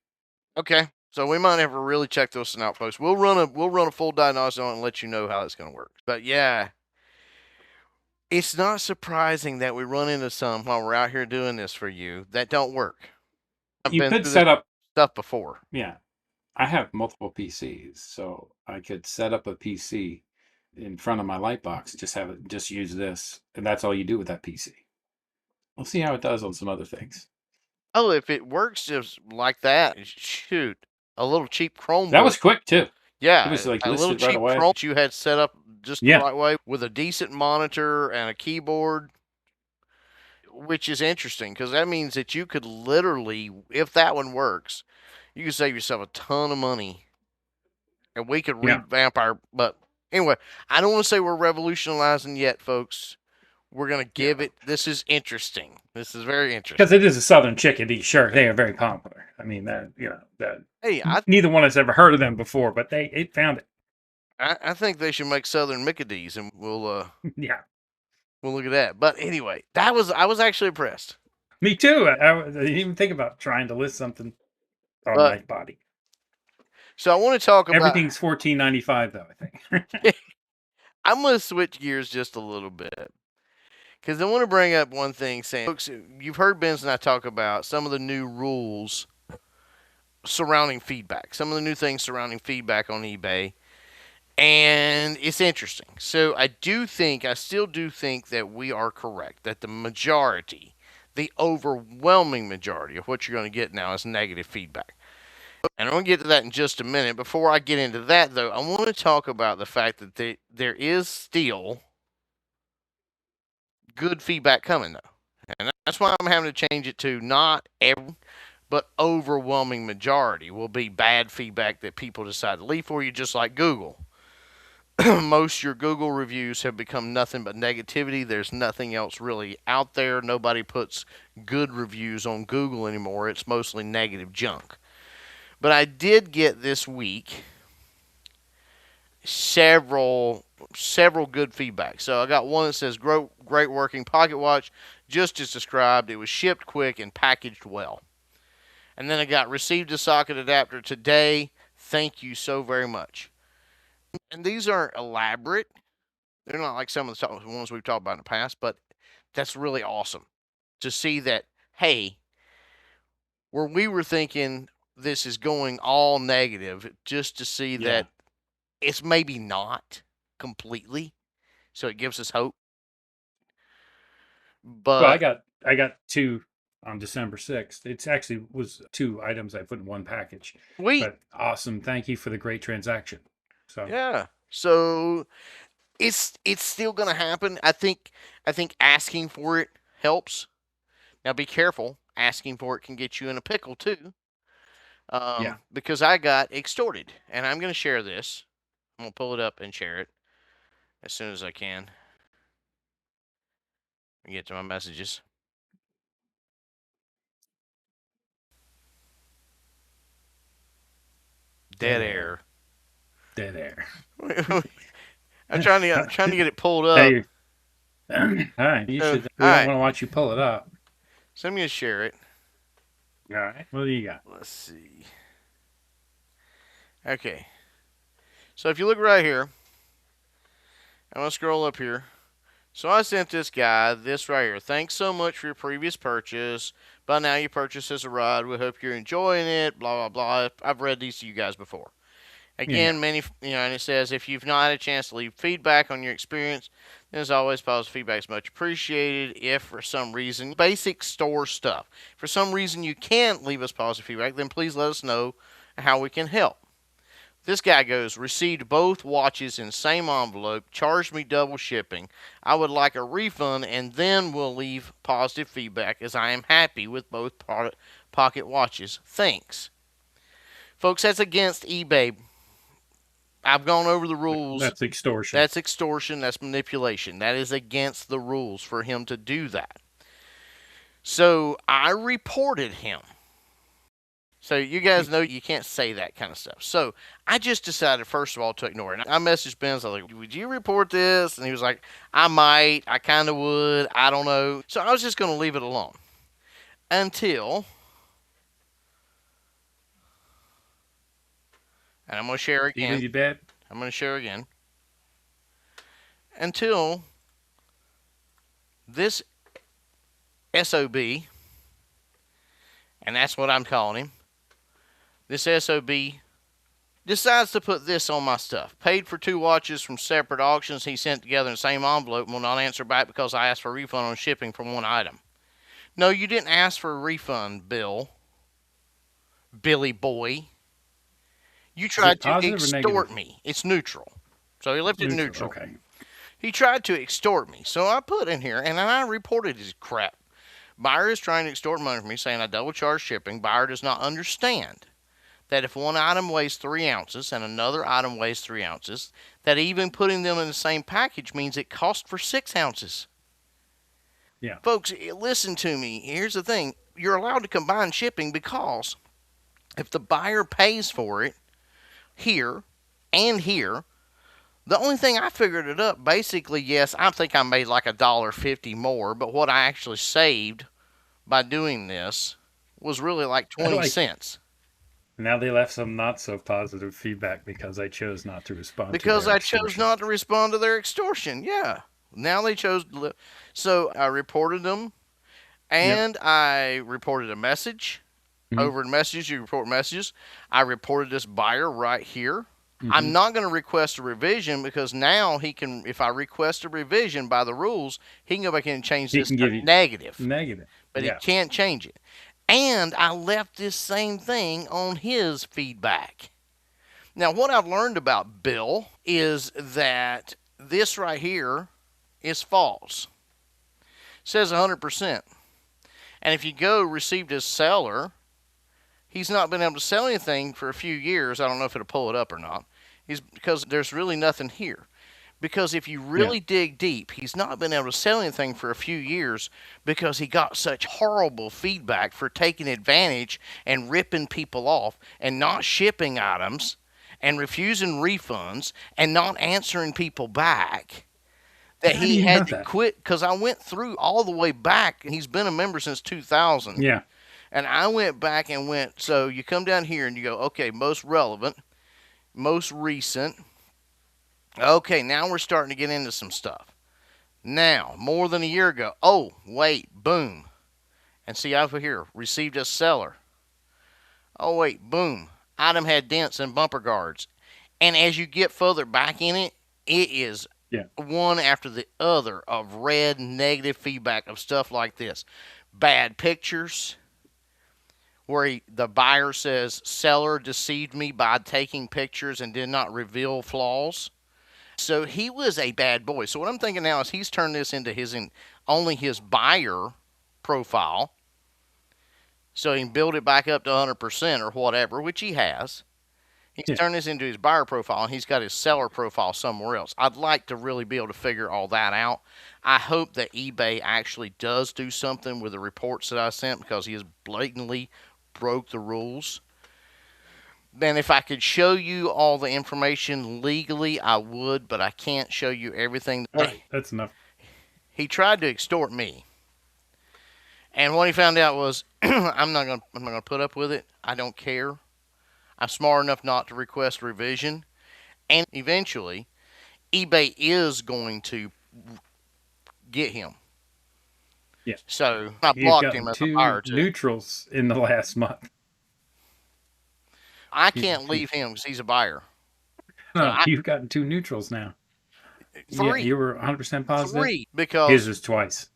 Okay, so we might have to really check this one out, folks. We'll run a full diagnosis on it and let you know how it's going to work. But yeah, it's not surprising that we run into some while we're out here doing this for you that don't work. I've You been could through set this up, stuff before. yeah. I have multiple PCs, so I could set up a PC in front of my light box, just use this, and that's all you do with that PC. We'll see how it does on some other things. Oh, if it works just like that, shoot, a little cheap That Chromebook. was quick too. It Yeah, was like a little listed right cheap away. Chrome you had set up just the Yeah, right way with a decent monitor and a keyboard, which is interesting because that means that you could literally, if that one works, you could save yourself a ton of money, and we could yeah. revamp our. But anyway, I don't want to say we're revolutionizing yet, folks. We're gonna Yeah. give it. This is interesting. This is very Because interesting. it is a Southern chickadee, sure, they are very popular. I mean, that that Hey, I neither one has ever heard of them before, but it found it. I think they should make Southern Mickadees, and Yeah, we'll look at that. But anyway, I was actually impressed. me too. I didn't even think about trying to list something on But my body. so I want to talk about. Everything's $14.95 though. I think. I'm going to switch gears just a little bit because I want to bring up one thing. Saying, folks, you've heard Benz and I talk about some of the new rules surrounding feedback, some of the new things surrounding feedback on eBay, and it's interesting. So I still do think that we are correct that the majority, the overwhelming majority of what you're going to get now is negative feedback. And I'm going to get to that in just a minute. Before I get into that, though, I want to talk about the fact that there is still good feedback coming, though. And that's why I'm having to change it to not every, but overwhelming majority will be bad feedback that people decide to leave for you, just like Google. Most of your Google reviews have become nothing but negativity. There's nothing else really out there. Nobody puts good reviews on Google anymore. It's mostly negative junk. But I did get this week several good feedback. So I got one that says great working pocket watch, just as described. It was shipped quick and packaged well. And then I got received a socket adapter today. Thank you so very much. And these aren't elaborate. They're not like some of the ones we've talked about in the past, but that's really awesome to see that, hey, where we were thinking this is going all negative, just to see Yeah. that it's maybe not completely. So it gives us hope. Well, But I got two on December 6th. It's actually was two items I put in one package. we, But awesome. Thank you for the great transaction. So yeah. So it's still gonna happen. I think asking for it helps. Now be careful. Asking for it can get you in a pickle too. yeah. Because I got extorted, and I'm gonna share this. I'm gonna pull it up and share it as soon as I can. Get to my messages. Dead Dead air. air. Dead air. I'm trying to get it pulled up. Hey, all right. You should. All We don't right, want to watch you pull it up. so I'm gonna share it. All right. What do you got? Let's see. Okay, so if you look right here, I'm gonna scroll up here. So I sent this guy this right here. Thanks so much for your previous purchase. By now your purchase has arrived. We hope you're enjoying it. Blah blah blah. I've read these to you guys before. Yeah. Again, and it says if you've not had a chance to leave feedback on your experience, then as always, positive feedback is much appreciated. If for some reason, basic store stuff, for some reason you can't leave us positive feedback, then please let us know how we can help. This guy goes, received both watches in same envelope, charged me double shipping. I would like a refund and then we'll leave positive feedback as I am happy with both pocket watches. Thanks. Folks, that's against eBay. I've gone over the rules. That's extortion. That's extortion. That's manipulation. That is against the rules for him to do that. So I reported him. So you guys know you can't say that kind of stuff. So I just decided, first of all, to ignore it. And I messaged Ben. I was like, would you report this? And he was like, I might. I kind of would. I don't know. So I was just going to leave it alone until, and I'm going to share You again. need bad? I'm going to share again. Until this SOB, and that's what I'm calling him, this SOB decides to put this on my stuff. Paid for 2 watches from separate auctions he sent together in the same envelope and will not answer back because I asked for a refund on shipping for one item. No, you didn't ask for a refund, Billy boy. You Is it tried to positive or extort negative? me. It's neutral. So he left it Neutral. neutral. Okay. He tried to extort me. So I put in here and I reported his crap. Buyer is trying to extort money from me, saying I double charge shipping. Buyer does not understand that if one item weighs 3 ounces and another item weighs 3 ounces, that even putting them in the same package means it costs for 6 ounces. Yeah. Folks, listen to me. Here's the thing. You're allowed to combine shipping because if the buyer pays for it here and here, the only thing I figured it up, basically, yes, I think I made like $1.50 more, but what I actually saved by doing this was really like I 20 like. cents. Now they left some not so positive feedback because I chose not to respond to Because their I chose extortion. not to respond to their extortion. Yeah. Now they chose to So I reported them Yep. and I reported a message. Hmm. Over in messages, you report messages. I reported this buyer right here. Hmm. I'm not going to request a revision because now he can, if I request a revision by the rules, he can go back in and change He this can to give you negative, negative. but he Yeah. can't change it. And I left this same thing on his feedback. Now, what I've learned about Bill is that this right here is false. It says 100%. And if you go received as seller, he's not been able to sell anything for a few years. I don't know if it'll pull it up or not. He's because there's really nothing here. Because if you Yeah. really dig deep, he's not been able to sell anything for a few years because he got such horrible feedback for taking advantage and ripping people off and not shipping items and refusing refunds and not answering people back that How do he you know had to that? quit because I went through all the way back and he's been a member since 2000. Yeah. And I went back and went, so you come down here and you go, okay, most relevant, most recent. Okay, now we're starting to get into some stuff. Now, more than a year ago. Oh, wait, boom. And see over here, received as seller. Oh, wait, boom. Item had dents and bumper guards. And as you get further back in it, it is Yeah. one after the other of red negative feedback of stuff like this. Bad pictures, where the buyer says seller deceived me by taking pictures and did not reveal flaws. So he was a bad boy. So what I'm thinking now is he's turned this into only his buyer profile, so he can build it back up to 100% or whatever, which he has. He's Yeah. turned this into his buyer profile, and he's got his seller profile somewhere else. I'd like to really be able to figure all that out. I hope that eBay actually does do something with the reports that I sent because he has blatantly broke the rules. Then if I could show you all the information legally, I would, but I can't show you everything. All right. That's enough. He tried to extort me, and what he found out was I'm not gonna put up with it. I don't care. I'm smart enough not to request revision, and eventually, eBay is going to get him. Yeah. So I You've blocked him gotten as a two buyer too. neutrals in the last month. I You, can't leave him because he's a buyer. So no, you've gotten two neutrals now. Yeah. three, You were 100% positive. three His because is twice.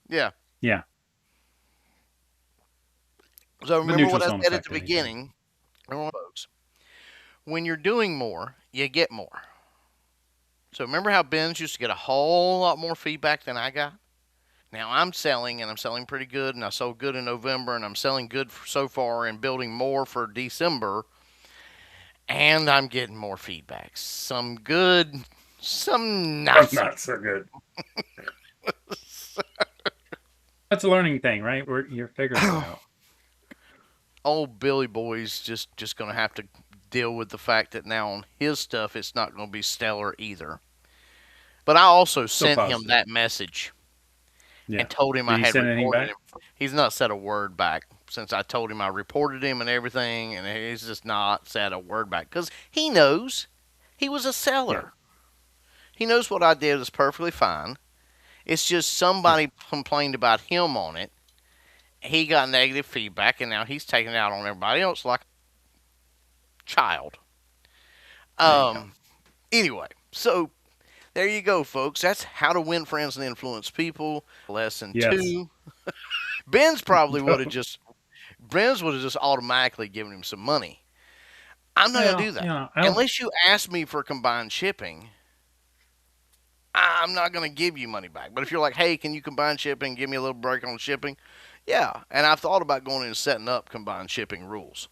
yeah. Yeah. So The remember what neutrals I don't said at affect the anything. beginning, folks. When you're doing more, you get more. So remember how Ben's used to get a whole lot more feedback than I got? Now I'm selling and I'm selling pretty good and I sold good in November and I'm selling good so far and building more for December and I'm getting more feedback. Some good, some not so Not so good. That's a learning thing, right? You're figuring it good. out. Old Billy Boy's just going to have to deal with the fact that now on his stuff it's not going to be stellar either. But I also Still sent him positive. that message Yeah. and told him Did I he had send anything reported back? him. He's not said a word back since I told him I reported him and everything, and he's just not said a word back because he knows he was a Yeah. seller. He knows what I did was perfectly fine. It's just Yeah. somebody complained about him on it. He got negative feedback, and now he's taking it out on everybody else like a child. There you go. Um. Anyway, so there you go, folks. That's how to win friends and influence people. Lesson Yes. two. Ben's probably would have just Ben's would have just automatically given him some money. I'm not gonna do Well, that I don't. unless you ask me for combined shipping. I'm not gonna give you money back. But if you're like, hey, can you combine shipping? Give me a little break on shipping. Yeah, and I've thought about going in and setting up combined shipping rules.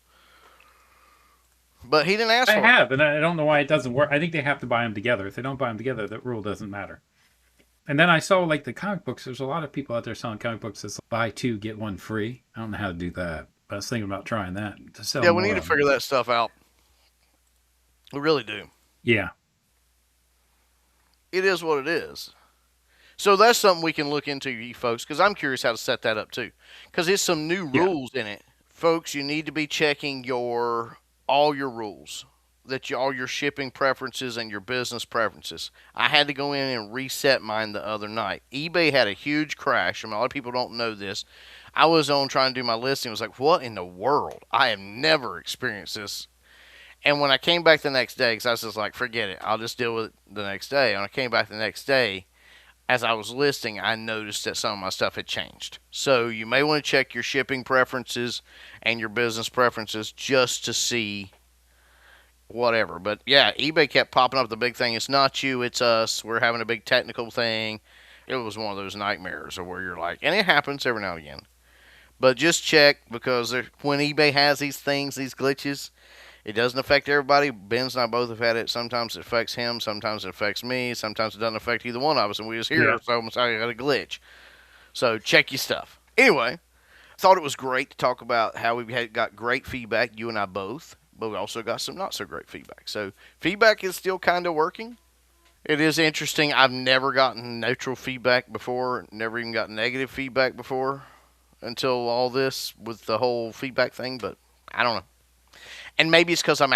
But he didn't ask I for it. have, and I don't know why it doesn't work. I think they have to buy them together. If they don't buy them together, that rule doesn't matter. And then I saw like the comic books. There's a lot of people out there selling comic books that's buy two get one free. I don't know how to do that, but I was thinking about trying that to sell Yeah, we more need to of them. figure that stuff out. We really do. Yeah, It is what it is. So that's something we can look into, you folks, because I'm curious how to set that up too. Because there's some new yeah, rules in it, folks. You need to be checking all your rules, all your shipping preferences and your business preferences. I had to go in and reset mine the other night. eBay had a huge crash. I mean, a lot of people don't know this. I was on trying to do my listing. I was like, what in the world? I have never experienced this. And when I came back the next day, because I was just like, forget it, I'll just deal with it the next day. And I came back the next day, as I was listing, I noticed that some of my stuff had changed. So you may want to check your shipping preferences and your business preferences just to see whatever. But yeah, eBay kept popping up the big thing. It's not you, it's us. We're having a big technical thing. It was one of those nightmares where you're like, and it happens every now and again. But just check because when eBay has these things, these glitches, it doesn't affect everybody. Ben's and I both have had it. Sometimes it affects him. Sometimes it affects me. Sometimes it doesn't affect either one of us. And we just hear yeah. so I got a glitch. So check your stuff. Anyway, I thought it was great to talk about how we got great feedback, you and I both. But we also got some not so great feedback. So feedback is still kind of working. It is interesting. I've never gotten neutral feedback before. Never even got negative feedback before until all this with the whole feedback thing. But I don't know. And maybe it's because I'm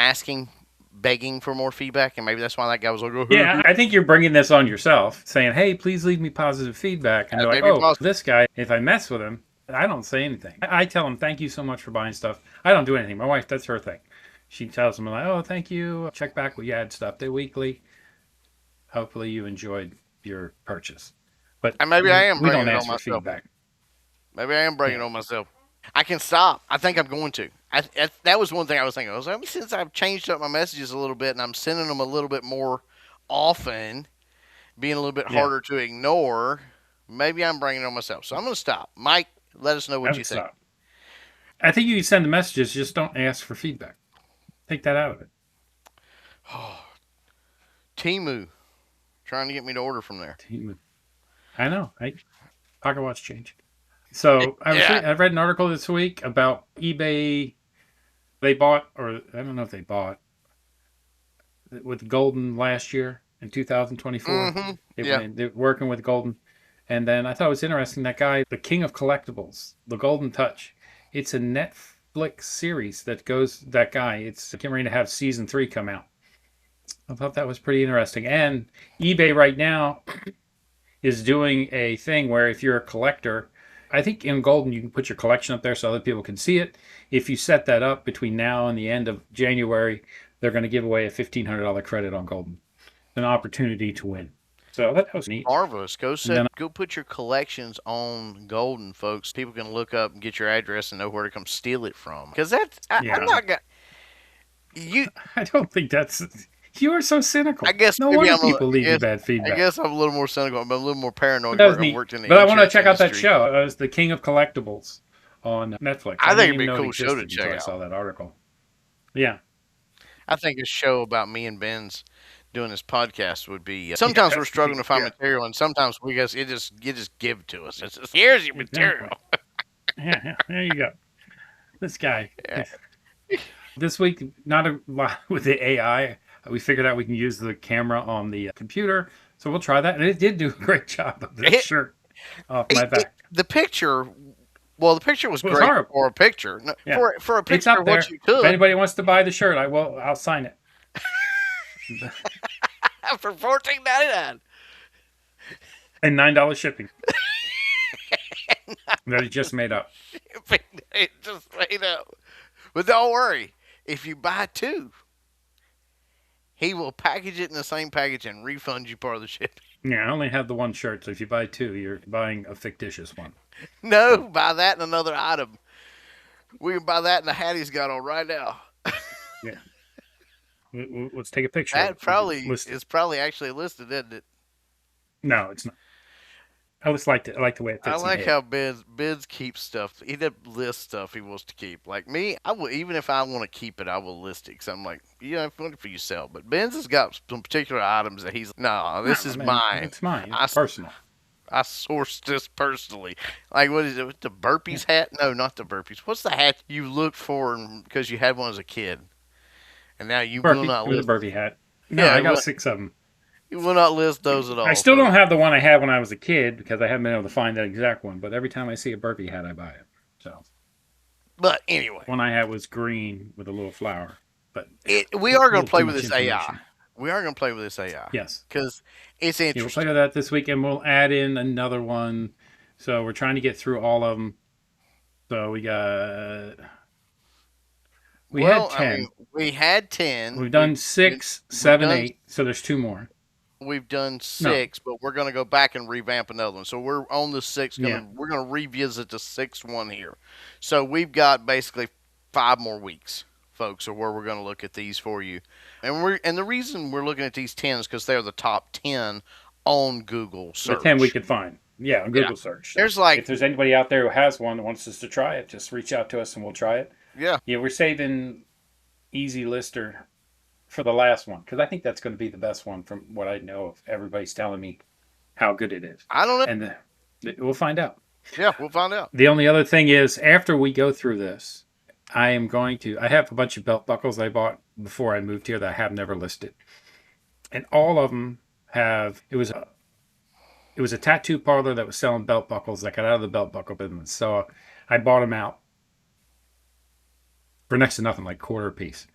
begging for more feedback, and maybe that's why that guy was like, oh, Yeah, I think you're bringing this on yourself, saying, "Hey, please leave me positive feedback." And they're like, maybe "Oh, possible. this guy. If I mess with him, I don't say anything. I tell him, thank you so much for buying stuff. I don't do anything. My wife, that's her thing. She tells them like, oh, thank you. Check back when you add stuff. They weekly. Hopefully you enjoyed your purchase. But And maybe I am we bringing don't it on ask for myself. feedback. Maybe I am bringing Yeah. it on myself. I can stop. I think I'm going to. That was one thing I was thinking. I was like, since I've changed up my messages a little bit and I'm sending them a little bit more often, being a little bit Yeah. harder to ignore, maybe I'm bringing it on myself. So I'm going to stop. Mike, let us know I what you would think. stop. I think you can send the messages, just don't ask for feedback. Take that out of it. Timu, trying to get me to order from there. I know. Pocket watch change. So Yeah. I read an article this week about eBay. They bought, or I don't know if they bought, with Golden last year in 2024. Mm-hmm. Yeah. They're working with Golden. And then I thought it was interesting that guy, the king of collectibles, the Golden Touch. It's a Netflix series that goes, that guy, it's getting ready to have season 3 come out. I thought that was pretty interesting. And eBay right now is doing a thing where if you're a collector, I think in Golden you can put your collection up there so other people can see it. If you set that up between now and the end of January, they're going to give away a $1,500 credit on Golden, an opportunity to win. So that was neat. Marvelous. Go Then, go put your collections on Golden, folks. People can look up and get your address and know where to come steal it from. Because I'm yeah, not gonna. You, I don't think that's. You are so cynical. I guess No maybe wonder I'm. people leave you Guess, bad I feedback. guess I'm a little more cynical. I'm a little more paranoid. That was I've neat. worked in the But I want to insurance check out that industry. show. It was the King of Collectibles on Netflix. I I think didn't it'd be even a know it cool show to existed check until I out. saw that article. Yeah. I think a show about me and Ben's doing this podcast would be. Sometimes we're struggling to find Yeah. material, and sometimes we guys it just you just give to us. It's just, here's your material. Exactly. Yeah. There you go. This guy. Yeah. This week, not a lot with the AI. We figured out we can use the camera on the computer, so we'll try that. And it did do a great job of this It, shirt off my back. the picture. Well, the picture was It was great horrible. for a picture. No, Yeah, for a it's picture up of there. what you If could anybody wants to buy the shirt, I'll sign it. for $14.99. And $9 shipping. That he just made up. It just made up. But don't worry, if you buy two, he will package it in the same package and refund you part of the shipping. Yeah, I only have the one shirt, so if you buy two, you're buying a fictitious one. No, So buy that and another item. We can buy that and the hat he's got on right now. yeah, let's take a picture of That it. We could probably list it. is probably actually listed, isn't it? No, it's not. I just liked it. I like the way it I fits in my like head. how Ben's keeps stuff. He doesn't list stuff he wants to keep. Like me, I will even if I want to keep it, I will list it because I'm like, it's funny for you to sell. But Ben's has got some particular items that he's no, No, this I is mean mine. it's mine. It's I personal. I sourced this personally. Like what is it? With the Yeah, burpees hat? No, not the burpees. What's the hat you looked for because you had one as a kid, and now you will burpee not with a list? burpee hat. No, Yeah, I got 6 of them. you will not list those at I all, still don't folks. have the one I had when I was a kid because I haven't been able to find that exact one. But every time I see a burpee hat, I buy it. So But anyway, one I had was green with a little flower, but we a are going little to play too with much this AI. information. We are going to play with this AI Yes. because it's Yeah, we'll play interesting. with that this weekend. We'll add in another one. So we're trying to get through all of them. So we had Well, I mean, 10. we had 10. We've done We- six, we've seven, done 8. So there's 2 more. we've done No. 6, but we're going to go back and revamp another one. So we're on the 6 Yeah. we're going to revisit the 6th one here. So we've got basically 5 more weeks, folks, or where we're going to look at these for you. And the reason we're looking at these 10 is cuz they're the top 10 on Google The 10 we search. could find. Yeah, on Yeah. Google search. So There's like if there's anybody out there who has one that wants us to try it, just reach out to us and we'll try it. yeah. Yeah, we're saving Easy Lister for the last one because I think that's going to be the best one from what I know of. Everybody's telling me how good it is. I don't know. And we'll find out. Yeah, we'll find out. The only other thing is, after we go through this, I have a bunch of belt buckles I bought before I moved here that I have never listed. And all of them it was a tattoo parlor that was selling belt buckles that got out of the belt buckle business. So I bought them out for next to nothing, like quarter a piece,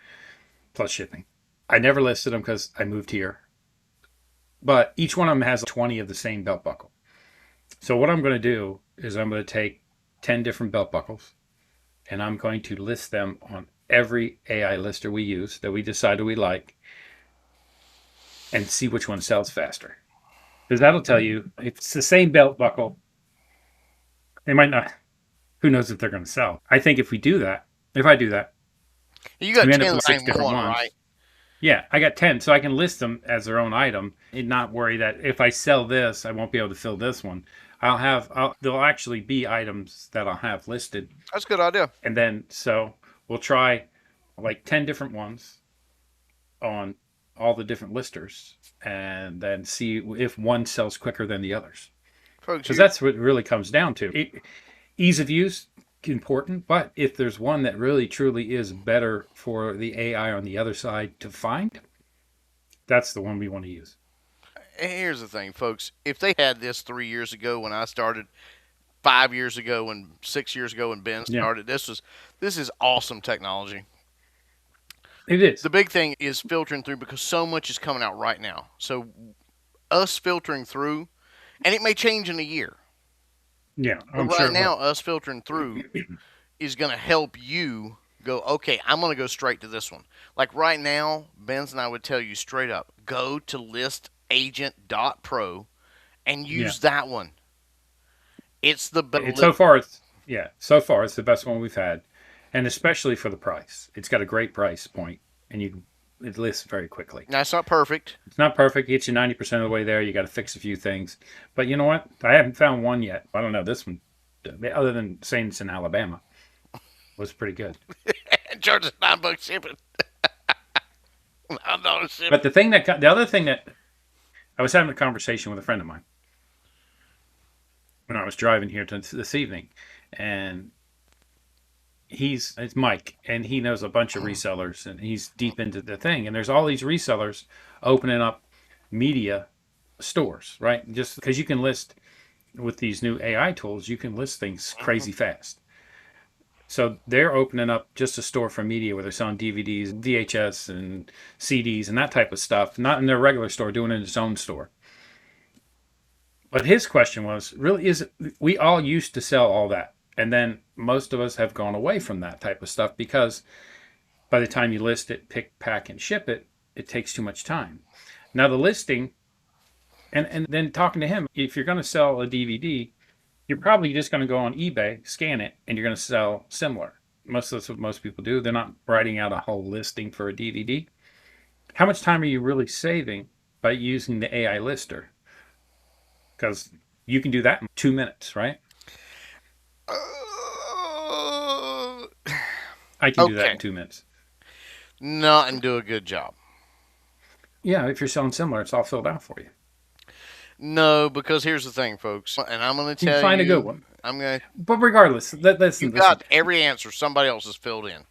plus shipping. I never listed them because I moved here. But each one of them has 20 of the same belt buckle. So what I'm going to do is I'm going to take 10 different belt buckles and I'm going to list them on every AI lister we use that we decided we like and see which one sells faster. Because that'll tell you if it's the same belt buckle, they might not, who knows if they're going to sell. I think if I do that, You got we end 10 up of the with 6 same different one, ones. right? Yeah, I got 10, so I can list them as their own item and not worry that if I sell this, I won't be able to fill this one. There'll actually be items that I'll have listed. That's a good idea. And then, so we'll try like 10 different ones on all the different listers and then see if one sells quicker than the others. Folks, Because that's what it really comes down to. Ease of use, important, but if there's one that really truly is better for the AI on the other side to find, that's the one we want to use. here's the thing, folks. If they had this 3 years ago when I started, 5 years ago and 6 years ago when Ben Yeah, started, this is awesome technology. it is. The big thing is filtering through because so much is coming out right now. So us filtering through, and it may change in a year, Yeah, but I'm sure right it now will. us filtering through is going to help you go. Okay, I'm going to go straight to this one. Like right now, Ben's and I would tell you straight up, go to listagent.pro and Yeah, use that one. It's the best. it's so far. So far it's the best one we've had, and especially for the price. It's got a great price point, and it lists very quickly. That's not perfect. It's not perfect. It gets you 90% of the way there. You got to fix a few things, but you know what? I haven't found one yet. I don't know this one, other than saying it's in Alabama, was pretty good. And charge us $9 shipping. $9 shipping. But the other thing that I was having a conversation with a friend of mine when I was driving here this evening, and it's Mike, and he knows a bunch of resellers, and he's deep into the thing. And there's all these resellers opening up media stores, right? Just because you can list with these new AI tools, you can list things crazy fast. So they're opening up just a store for media where they're selling DVDs, VHS, and CDs and that type of stuff. Not in their regular store, doing it in its own store. But his question was, really, we all used to sell all that, and then most of us have gone away from that type of stuff because by the time you list it, pick, pack, and ship it, it takes too much time. Now the listing, and then talking to him, if you're going to sell a DVD, You're probably just going to go on eBay, scan it, and you're going to sell similar. That's what most people do. They're not writing out a whole listing for a DVD. How much time are you really saving by using the AI lister? Because you can do that in 2 minutes, right? Uh, I can do that okay, in 2 minutes. not and do a good job. Yeah, if you're selling similar, it's all filled out for you. No, because here's the thing, folks, and I'm going to You tell find a good you, one. I'm going to. But regardless, You listen, listen. got every answer somebody else has filled in.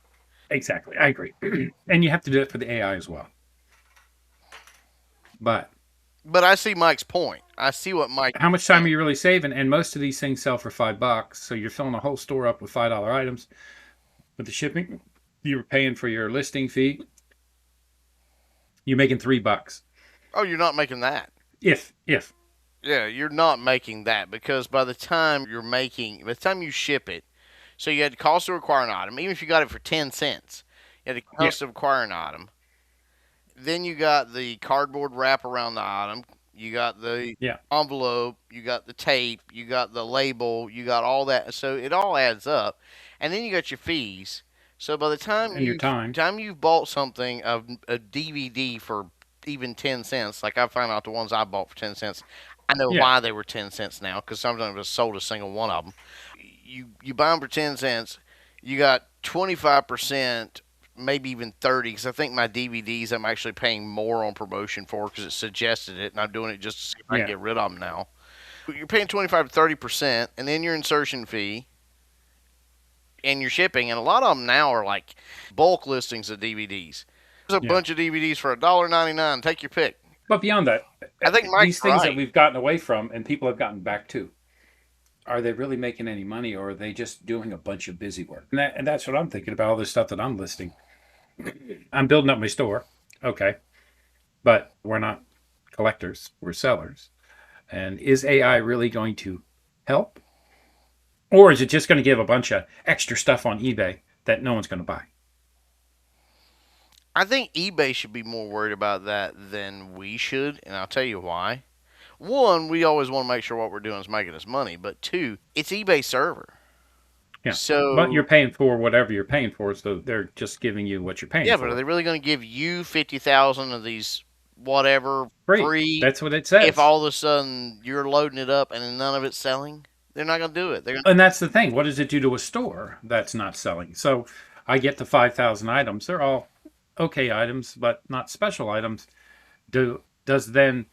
Exactly. I agree. And you have to do it for the AI as well. But But I see Mike's point. I see what Mike's how much time saying. are you really saving? And most of these things sell for $5. So you're filling a whole store up with $5 items. With the shipping, you're paying for your listing fee. You're making $3. Oh, you're not making that. If Yeah, you're not making that because by the time you ship it, so you had the cost to acquire an item, even if you got it for 10 cents, you had the yeah, cost of acquiring an item. Then you got the cardboard wrap around the item. You got the yeah, envelope. You got the tape. You got the label. You got all that. So it all adds up, and then you got your fees. So by the time and your time, you've bought something of a DVD for even 10 cents, like I found out the ones I bought for 10 cents, I know yeah, why they were 10 cents now because sometimes I sold a single one of them. You buy them for 10 cents. You got 25%, maybe even 30, because I think my DVDs I'm actually paying more on promotion for because it suggested it, and I'm doing it just to see if I can yeah. get rid of them now. You're paying 25 to 30%, and then your insertion fee and your shipping, and a lot of them now are like bulk listings of DVDs. There's a Yeah. bunch of DVDs for $1.99. Take your pick. But beyond that, I think Mike's these things that right. we've gotten away from and people have gotten back to, are they really making any money or are they just doing a bunch of busy work? And that's what I'm thinking about all this stuff that I'm listing. I'm building up my store. Okay. But we're not collectors, we're sellers. And is AI really going to help? Or is it just going to give a bunch of extra stuff on eBay that no one's going to buy? I think eBay should be more worried about that than we should, and I'll tell you why. One, we always want to make sure what we're doing is making us money, but two, it's eBay server. Yeah. But you're So, paying for whatever you're paying for, so they're just giving you what you're paying yeah, but are for. they really going to give you 50,000 of these whatever Free. free That's what it if says. all of a sudden you're loading it up and then none of it's selling? They're not going to do it. They're going And that's the thing. What does it do to a store that's not selling? So I get the 5,000 items. They're all okay items, but not special items. Does then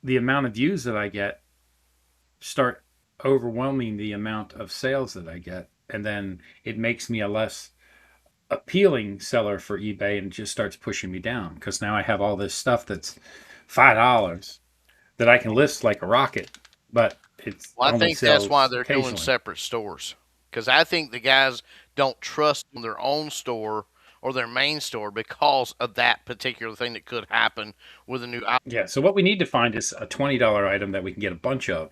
the amount of views that I get start overwhelming the amount of sales that I get? And then it makes me a less appealing seller for eBay and just starts pushing me down because now I have all this stuff that's $5 that I can list like a rocket, but it's Well, I only think that's why sells they're doing occasionally. separate stores. Because I think the guys don't trust their own store or their main store because of that particular thing that could happen with a new. Yeah. So what we need to find is a $20 item that we can get a bunch of,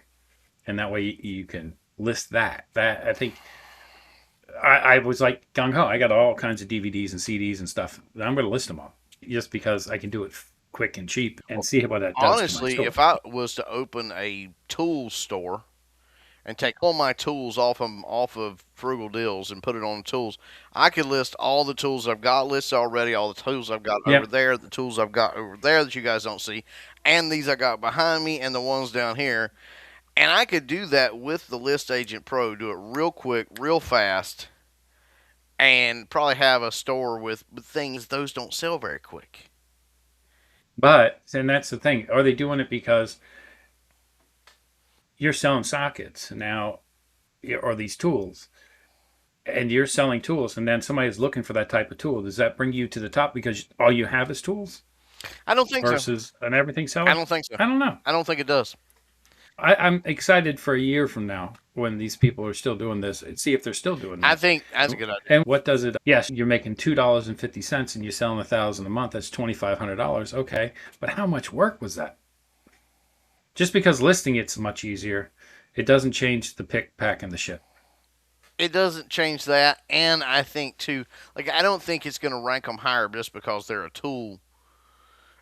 and that way you can list that. That I think I was like gung ho. I got all kinds of DVDs and CDs and stuff. I'm going to list them all just because I can do it quick and cheap and see what that does to my Honestly, store. if I was to open a tool store and take all my tools off of Frugal Deals and put it on tools, I could list all the tools I've got listed already, all the tools I've got over Yep. there, the tools I've got over there that you guys don't see, and these I got behind me, and the ones down here. And I could do that with the List Agent Pro, do it real quick, real fast, and probably have a store with things those don't sell very quick. But and that's the thing. Are they doing it because you're selling sockets now or these tools? And you're selling tools, and then somebody's looking for that type of tool. Does that bring you to the top because all you have is tools I don't think so. versus an everything I seller? don't think so. I don't know. I don't think it does. I'm excited for a year from now when these people are still doing this and see if they're still doing I that. think that's a good idea. And what does it? Yes, you're making $2.50 and you're selling 1,000 a month. That's $2,500. Okay, but how much work was that? Just because listing it's much easier, it doesn't change the pick, pack, and the ship. It doesn't change that, and I think too, like I don't think it's going to rank them higher just because they're a tool.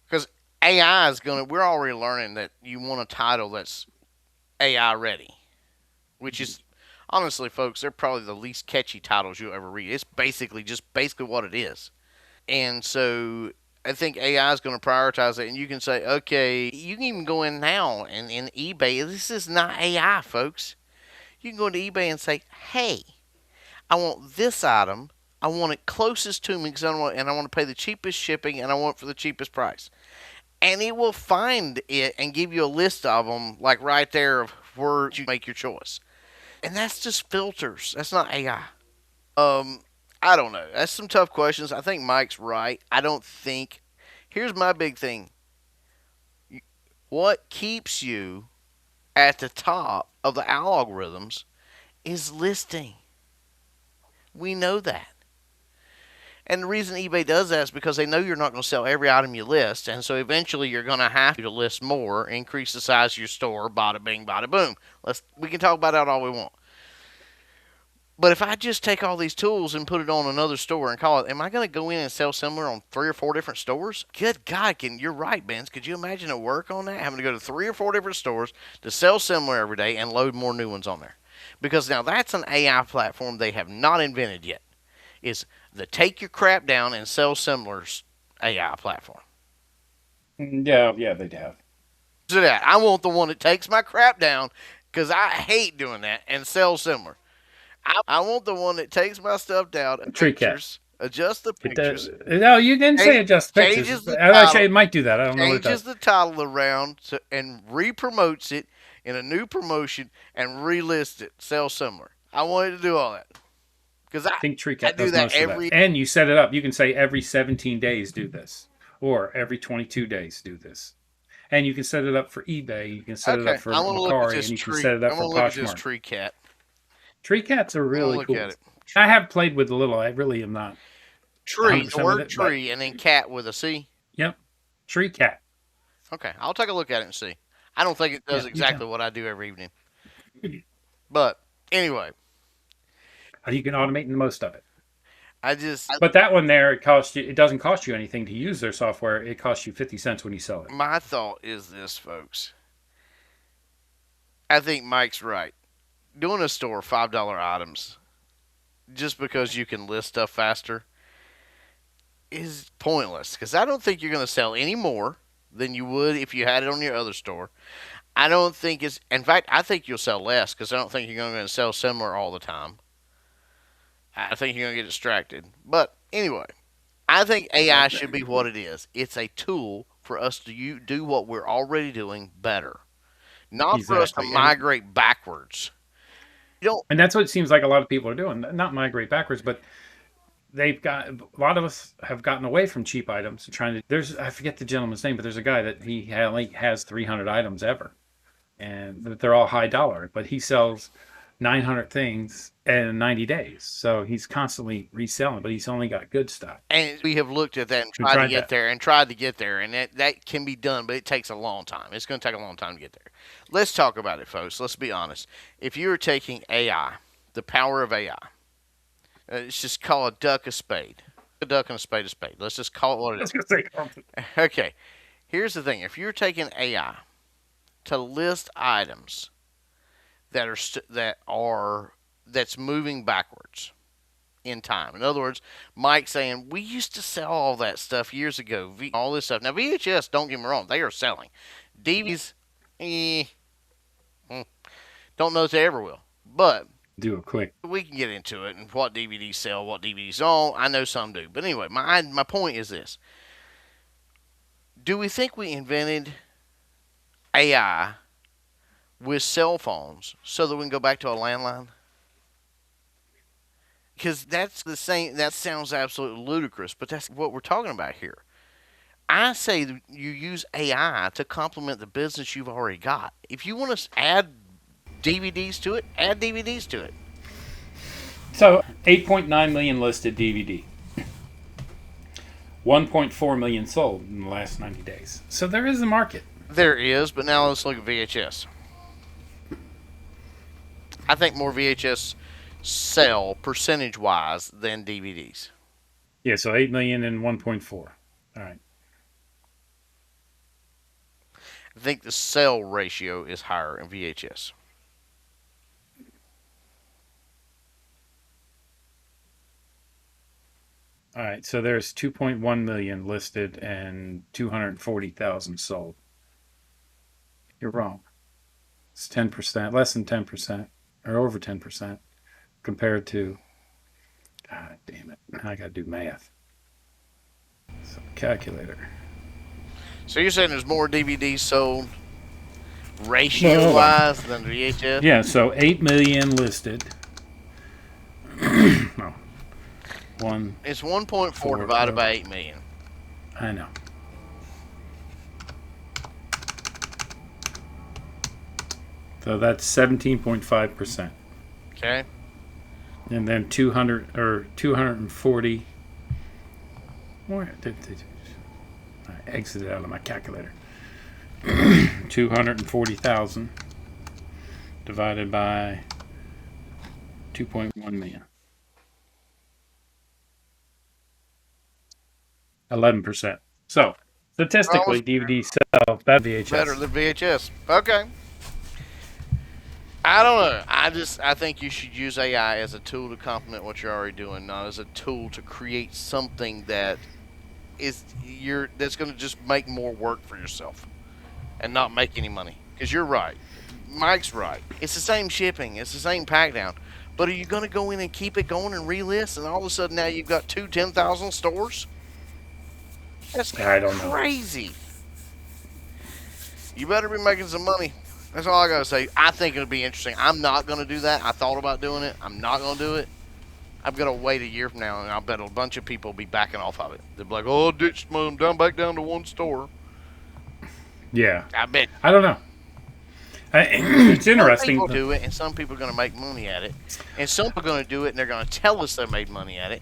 Because AI is going to. We're already learning that you want a title that's AI ready. which is honestly, folks, they're probably the least catchy titles you'll ever read. It's basically what it is. And so I think AI is going to prioritize it, and you can say, okay, you can even go in now and in eBay. This is not AI, folks. You can go into eBay and say, hey, I want this item. I want it closest to me because I want to pay the cheapest shipping, and I want it for the cheapest price. And it will find it and give you a list of them, like right there of where you make your choice. And that's just filters. That's not AI. I don't know. That's some tough questions. I think Mike's right. I don't think. Here's my big thing. What keeps you at the top of the algorithms is listing. We know that. And the reason eBay does that is because they know you're not going to sell every item you list. And so eventually you're going to have to list more, increase the size of your store, bada bing, bada boom. We can talk about that all we want. But if I just take all these tools and put it on another store and call it, am I going to go in and sell similar on 3 or 4 different stores? Good God, you're right, Benz. Could you imagine the work on that? Having to go to 3 or 4 different stores to sell similar every day and load more new ones on there. Because now that's an AI platform they have not invented yet. Is the take your crap down and sell similars AI platform. Yeah, yeah, they'd have. So that I want the one that takes my crap down because I hate doing that and sell similar. I want the one that takes my stuff down, Tree cat. pictures, adjusts the It does. pictures, No, you didn't say adjust changes pictures. the Actually, title, it might do that. I don't know what it changes does. the title around and re-promotes it in a new promotion and relist it, sell similar. I want it to do all that because I think Tree I Cat do does that most of that. every. And you set it up. You can say every 17 days do this, or every 22 days do this. And you can set it up for eBay. You can set it up Okay, for I want to look at Macari, this and you can tree. set it up I for want to look at this Poshmark. tree cat. Tree Cats are I want to really look cool. at it. I have played with the little. I really am not Tree, the 100% with word it, but tree, and then cat with a C. yep, Tree Cat. Okay, I'll take a look at it and see. I don't think it does Yeah, you can. exactly what I do every evening. But anyway, You can automate the most of it. I just But that one there, it costs you. It doesn't cost you anything to use their software. It costs you 50 cents when you sell it. my thought is this, folks. I think Mike's right. Doing a store $5 items just because you can list stuff faster is pointless because I don't think you're going to sell any more than you would if you had it on your other store. I don't think it's. In fact, I think you'll sell less because I don't think you're going to sell similar all the time. I think you're going to get distracted. But anyway, I think AI should be what it is. It's a tool for us to do what we're already doing better, not for us to Exactly, migrate backwards. You don't. and that's what it seems like a lot of people are doing. Not migrate backwards, but they've got a lot of us have gotten away from cheap items and trying to. There's I forget the gentleman's name, but there's a guy that he only has 300 items ever, and they're all high dollar, but he sells 900 things in 90 days. So he's constantly reselling, but he's only got good stuff. And we have looked at that and We tried to tried get that. there and tried to get there, and that can be done, but it takes a long time. It's going to take a long time to get there. Let's talk about it, folks. Let's be honest. If you are taking AI, the power of AI, let's just call a duck a spade. A duck and a spade. Let's just call it what I it was is. gonna say, Okay. Here's the thing. If you're taking AI to list items that's moving backwards in time. In other words, Mike saying we used to sell all that stuff years ago, all this stuff. Now VHS, don't get me wrong, they are selling. DVDs, don't know if they ever will, but do a quick. we can get into it and what DVDs sell, what DVDs don't. I know some do, but anyway, my point is this: do we think we invented AI with cell phones so that we can go back to a landline? Because that's the same. That sounds absolutely ludicrous, but that's what we're talking about here. I say you use AI to complement the business you've already got. If you want to add DVDs to it, add DVDs to it. So 8.9 million listed DVD. 1.4 million sold in the last 90 days. So there is a market. There is, but now let's look at VHS. I think more VHS sell percentage wise than DVDs. Yeah, so 8 million and 1.4. All right. I think the sell ratio is higher in VHS. All right, so there's 2.1 million listed and 240,000 sold. You're wrong. It's 10%, less than 10%, or over 10% compared to. God damn it! I gotta do math. So calculator. So you're saying there's more DVDs sold Well, ratio hold on. wise than VHS? Yeah, so 8 million listed. No, one, It's 1.4 four. divided by 8 million. I know. So that's 17.5%. Okay. And then 200 or 240. Where I exited out of my calculator. 240,000 divided by 2.1 million. 11%. So statistically, Almost DVD sell better better VHS. than VHS. Okay. I don't know. I think you should use AI as a tool to complement what you're already doing, not as a tool to create something that that's going to just make more work for yourself and not make any money. Because you're right. Mike's right. It's the same shipping. It's the same pack down. But are you going to go in and keep it going and relist, and all of a sudden now you've got 10,000 stores? That's I don't know. crazy. You better be making some money. That's all I gotta say. I think it'll be interesting. I'm not gonna do that. I thought about doing it. I'm not gonna do it. I'm gonna wait a year from now, and I'll bet a bunch of people will be backing off of it. They'll be like, "Oh, ditched them back down to one store." Yeah, I bet I don't know. It's some interesting. people do it, and some people are gonna make money at it, and some people are gonna do it, and they're gonna tell us they made money at it,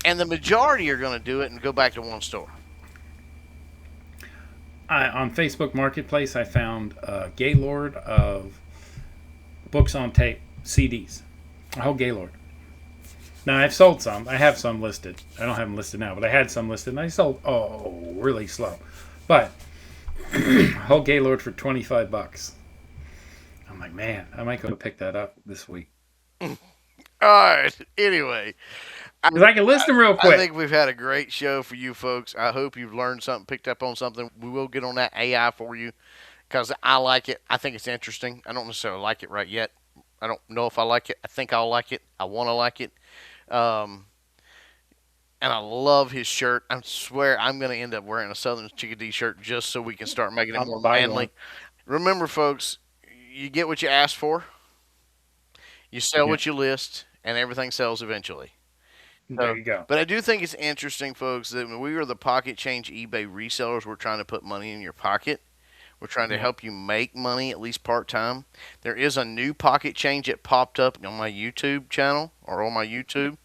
and the majority are gonna do it and go back to one store. On Facebook Marketplace, I found a Gaylord of books on tape CDs. A whole Gaylord. Now I've sold some. I have some listed. I don't have them listed now, but I had some listed, and I sold really slow. But a whole Gaylord for $25. I'm like, man, I might go pick that up this week All right. Anyway, because I can list them real I quick. think we've had a great show for you folks. I hope you've learned something, picked up on something. We will get on that AI for you because I like it. I think it's interesting. I don't necessarily like it right yet. I don't know if I like it. I think I'll like it. I want to like it. Um, and I love his shirt. I swear I'm going to end up wearing a Southern Chickadee shirt just so we can start making it I'm more gonna buy you manly. one. Remember, folks, you get what you ask for, you sell Yeah, what you list, and everything sells eventually. there So, you go. but I do think it's interesting, folks, that when we are the pocket change eBay resellers, we're trying to put money in your pocket. We're trying to Yeah, help you make money at least part time. There is a new pocket change that popped up on my YouTube channel or on my YouTube,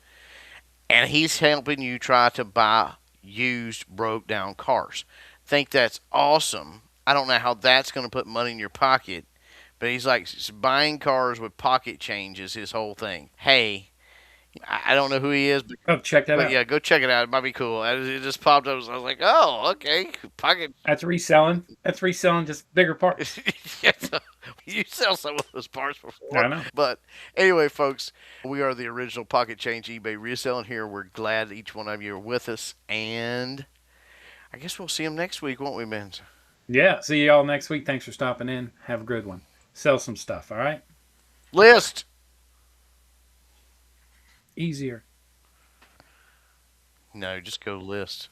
and he's helping you try to buy used, broke down cars. Think that's awesome. I don't know how that's going to put money in your pocket, but he's like buying cars with pocket change is his whole thing. Hey, I don't know who he is, oh, check that but out. yeah, go check it out. It might be cool. It just popped up. I was like, oh, okay, pocket. That's reselling. That's reselling, just bigger parts. Yeah, so you sell some of those parts I before. know. But anyway, folks, we are the original Pocket Change eBay reselling here. We're glad each one of you are with us. And I guess we'll see them next week, won't we, Ben? Yeah. See y'all next week. Thanks for stopping in. Have a good one. Sell some stuff. All right. List. Easier. No, just go list.